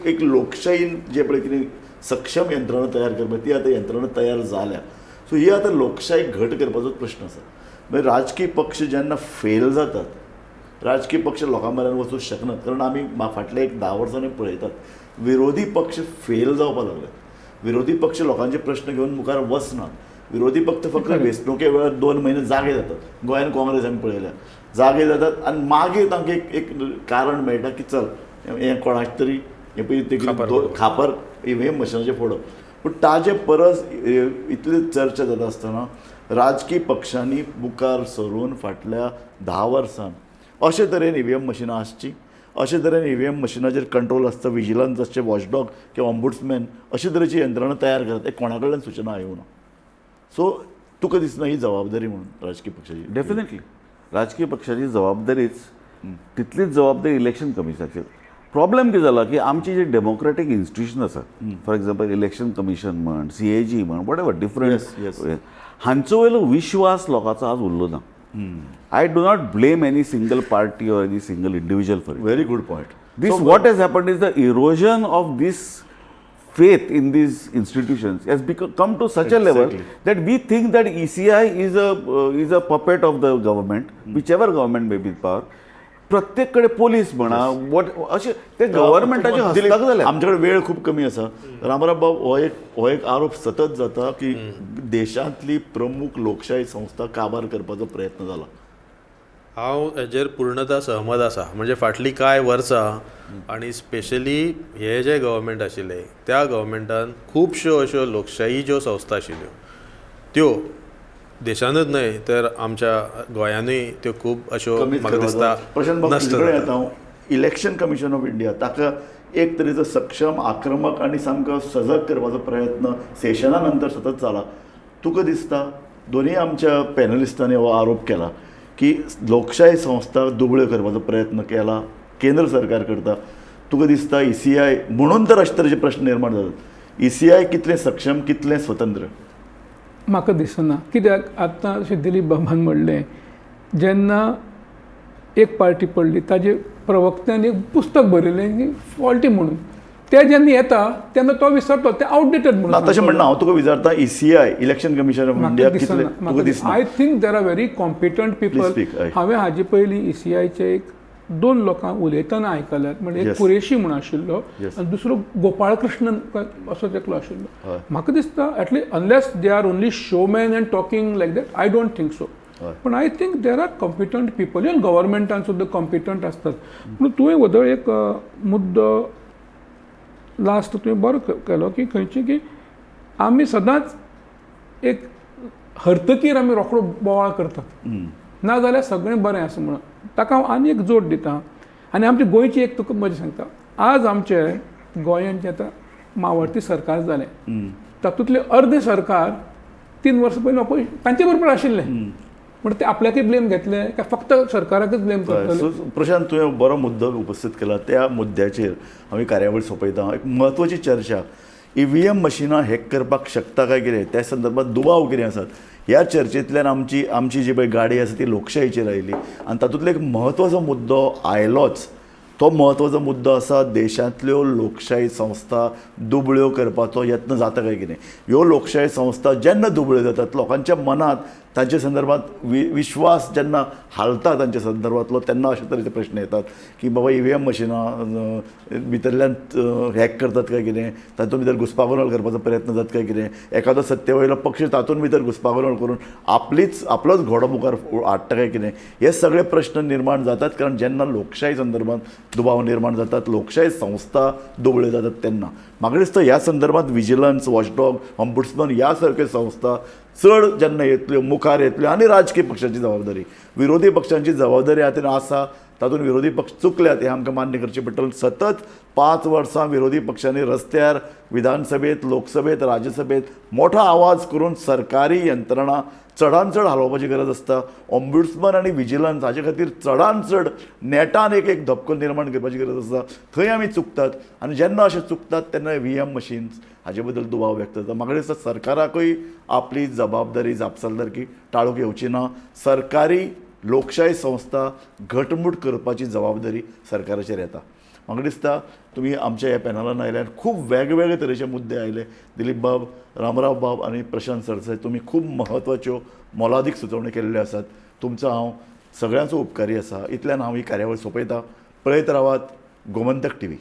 एक लोकशाहीन जे पळय कितें सक्षम यंत्रणा तयार करपा ती आतां यंत्रणा तयार जाल्या सो ही आतां लोकशाही घट करपाचोच प्रश्न आसा म्हणजे राजकीय पक्ष जेन्ना फेल जातात राजकीय पक्ष लोकां मेरेन वचूंक शकनात कारण आमी फाटल्या एक 10 वर्सांनी पळयतात विरोधी पक्ष फेल जावपाक लागल्यात विरोधी पक्ष लोकांचे प्रश्न घेवन मुखार वचनात विरोधी पक्ष फक्त वेंचणुके वेळार 2 म्हयने जागे जातात गोंयान काँग्रेस आमी पळयल्या जागे जातात आनी मागीर तांकां एक कारण मेळटा की चल हें कोणाचे तरी हें पळय खापर EVM मशिनाचें फोडप पूण ताजे परस इतली चर्चा जाता आसतना राजकीय पक्षांनी मुखार सरून फाटल्या 10 वर्सां अशे तरेन EVM मशिनां आसची अशे तरेन EVM मशिनाचेर कंट्रोल आसता विजिलन्स आसचे वॉचडॉग किंवा ऑम्बुड्समॅन अशे तरेची यंत्रणा तयार करतात एक कोणा कडल्यान सूचना येवना सो तुका दिसना ही जबाबदारी म्हणून राजकीय पक्षाची डेफिनेटली राजकीय पक्षाची जबाबदारीच तितलीच जबाबदारी इलेक्शन कमिशनाचेर प्रॉब्लेम कितें जाला की आमची जे डेमोक्रेटीक इन्स्टिट्यूशन आसा फॉर एक्झाम्पल इलेक्शन कमिशन म्हण CAG म्हण वॉट एवर डिफरंट हांचो वयलो विश्वास लोकांचो आज उरलो ना I do not blame any single party or any single individual for very good point this what has happened is the erosion of this faith in these institutions has come to such a level that we think that ECI is a puppet of the government, whichever government may be in power. प्रत्येक कडे police म्हणा अशे ते गव्हर्नमेंटाचे हस्तक जाले आमच्याकडे वेळ खूप कमी आसा रामराव बाब हो एक आरोप सतत जाता की देशांतली प्रमुख लोकशाही संस्था काबार करपाचो प्रयत्न जाला हांव हेजेर पूर्णता सहमत आसा म्हणजे फाटलीं कांय वर्सां आनी स्पेशली हे जे गव्हर्मेंट आशिल्ले त्या गव्हर्मेंटान खुबश्यो अश्यो लोकशाही ज्यो संस्था आशिल्ल्यो त्यो देशानूच न्हय तर आमच्या गोंयानूय त्यो खूब अश्यो म्हाका दिसता नश्ट जातात इलेक्शन कमिशन ऑफ इंडिया ताका एक तरेचो सक्षम आक्रमक आनी सामको सजग करपाचो प्रयत्न सेशना नंतर सतत जाला तुका दिसता दोनूय आमच्या पॅनलिस्टांनी हो आरोप केला की लोकशाय संस्था दुबळ्यो करपाचो प्रयत्न केला, केंद्र सरकार करता. तुका दिसता ECI म्हणून तर अशे तरेचे प्रश्न निर्माण जातात. ECI कितलें सक्षम, कितलें स्वतंत्र? म्हाका दिसना. कित्याक आतां अशें दिलीप बाबान म्हणलें, जेन्ना एक पार्टी पडली ताजे प्रवक्त्यान एक पुस्तक बरयलें की फॉल्टी म्हणून, ते जेन्ना येता तेन्ना तो विसरतो, ते आउटडेटेड ना म्हणून. तशें म्हणना, हांव तुका विचारता ECI election commission of India कितलें तुका दिसना? I think there R very competent Please people. speak, हय. हांवें हाजे पयलीं ECIचे एक 2 लोकांक उलयतना आयकल्यात. म्हणजे एक Yes. कुरेशी म्हणून आशिल्लो Yes. आनी दुसरो गोपाळ कृष्णन असो एकलो आशिल्लो. हय. म्हाका दिसता at least unless they are only showman and talking like that, I don't think so. हय. पण I think there are competent people. Even गव्हर्मेंटान सुद्दां कॉम्पिटंट असतात. पूण तुवें वदळ एक मुद्दो लास्ट तुवें बरो केलो की खंयची की आमी सदांच एक हरतकीर आमी रोखडो बोवाळ करतात, ना जाल्यार सगळें बरें आसा म्हणून. ताका हांव आनी एक जोड दितां आनी आमची गोंयची एक तुका मजा सांगता. आज आमचे गोंयांत जें आतां मावळती सरकार जालें, तातूंतले अर्दे सरकार 3 वर्सां पयलीं तांचे बरोबर आशिल्ले. म्हणून ते आपल्याकय ब्लेम घेतले काय फक्त सरकाराकच ब्लेम करतले? सो प्रशांत, तुवें बरो मुद्दो उपस्थित केला. त्या मुद्द्याचेर आमी कार्यावळ सोंपयता. एक म्हत्वाची चर्चा, EVM मशिनां हॅक करपाक शकता काय कितें, त्या संदर्भात दुबाव कितें आसात, ह्या चर्चेंतल्यान आमची जी पळय गाडी आसा ती लोकशायेचेर आयली. आनी तातूंतलो एक म्हत्वाचो मुद्दो आयलोच. तो म्हत्वाचो मुद्दो आसा देशांतल्यो लोकशाही संस्था दुबळ्यो करपाचो यत्न जाता काय कितें. ह्यो लोकशाही संस्था जेन्ना दुबळ्यो जातात, लोकांच्या मनांत तांचे संदर्भात विश्वास जेन्ना हालता तांच्या संदर्भातलो, तेन्ना अशे तरेचे प्रश्न येतात की बाबा EVM मशिनां भितरल्यान हॅक करतात काय कितें, तातूंत भितर घुसपागोंदळ करपाचो प्रयत्न जाता काय कितें, एखादो सत्ते वयलो पक्ष तातूंत भितर घुसपागोंदळ करून आपलोच घोडो मुखार हाडटा काय कितें, हे सगळे प्रश्न निर्माण जातात. कारण जेन्ना लोकशाही संदर्भात दुबाव निर्माण जातात, लोकशाही संस्था दुबळ्यो जातात, तेन्ना म्हाका दिसता ह्या संदर्भात विजिलन्स, वॉचडॉग, ऑम्बुड्समन ह्या सारक्यो संस्था चड जेन्ना येतल्यो, मुखार येतल्यो, आनी राजकीय पक्षाची जबाबदारी, विरोधी पक्षांची जबाबदारी हातीन आसा. तातूंत विरोधी पक्ष चुकल्यात हें आमकां मान्य करचें पडटलें. सतत 5 वर्सां विरोधी पक्षांनी रस्त्यार, विधानसभेत, लोकसभेत, राज्यसभेत मोठो आवाज करून सरकारी यंत्रणा चडांत चड हालोवपाची गरज आसता. ऑम्बुड्समन आनी विजिलन्स हाचे खातीर चडांत चड नेटान एक धपको निर्माण करपाची गरज आसता. थंय आमी चुकतात. आनी जेन्ना अशें चुकतात तेन्ना EVM मशीन्स हाचे बद्दल दुबाव व्यक्त जाता. म्हाका दिसता सरकाराकूय आपली जबाबदारी, जापसालदारकी टाळूंक येवची ना. सरकारी लोकशाही संस्था घटमूट करपाची जबाबदारी सरकाराचेर येता. म्हाका दिसता तुमी आमच्या ह्या पॅनलान आयल्यार खूब वेगवेगळे तरेचे मुद्दे आयले. दिलीप बाब, रामराव बाब आनी प्रशांत सरसाई, तुमी खूब म्हत्वाच्यो मोलादीक सुचोवण्यो केल्ल्यो आसात. तुमचो हांव सगळ्यांचो उपकारी आसा. इतल्यान हांव ही कार्यावळ सोंपयतां. पळयत रावात गोमंतक TV.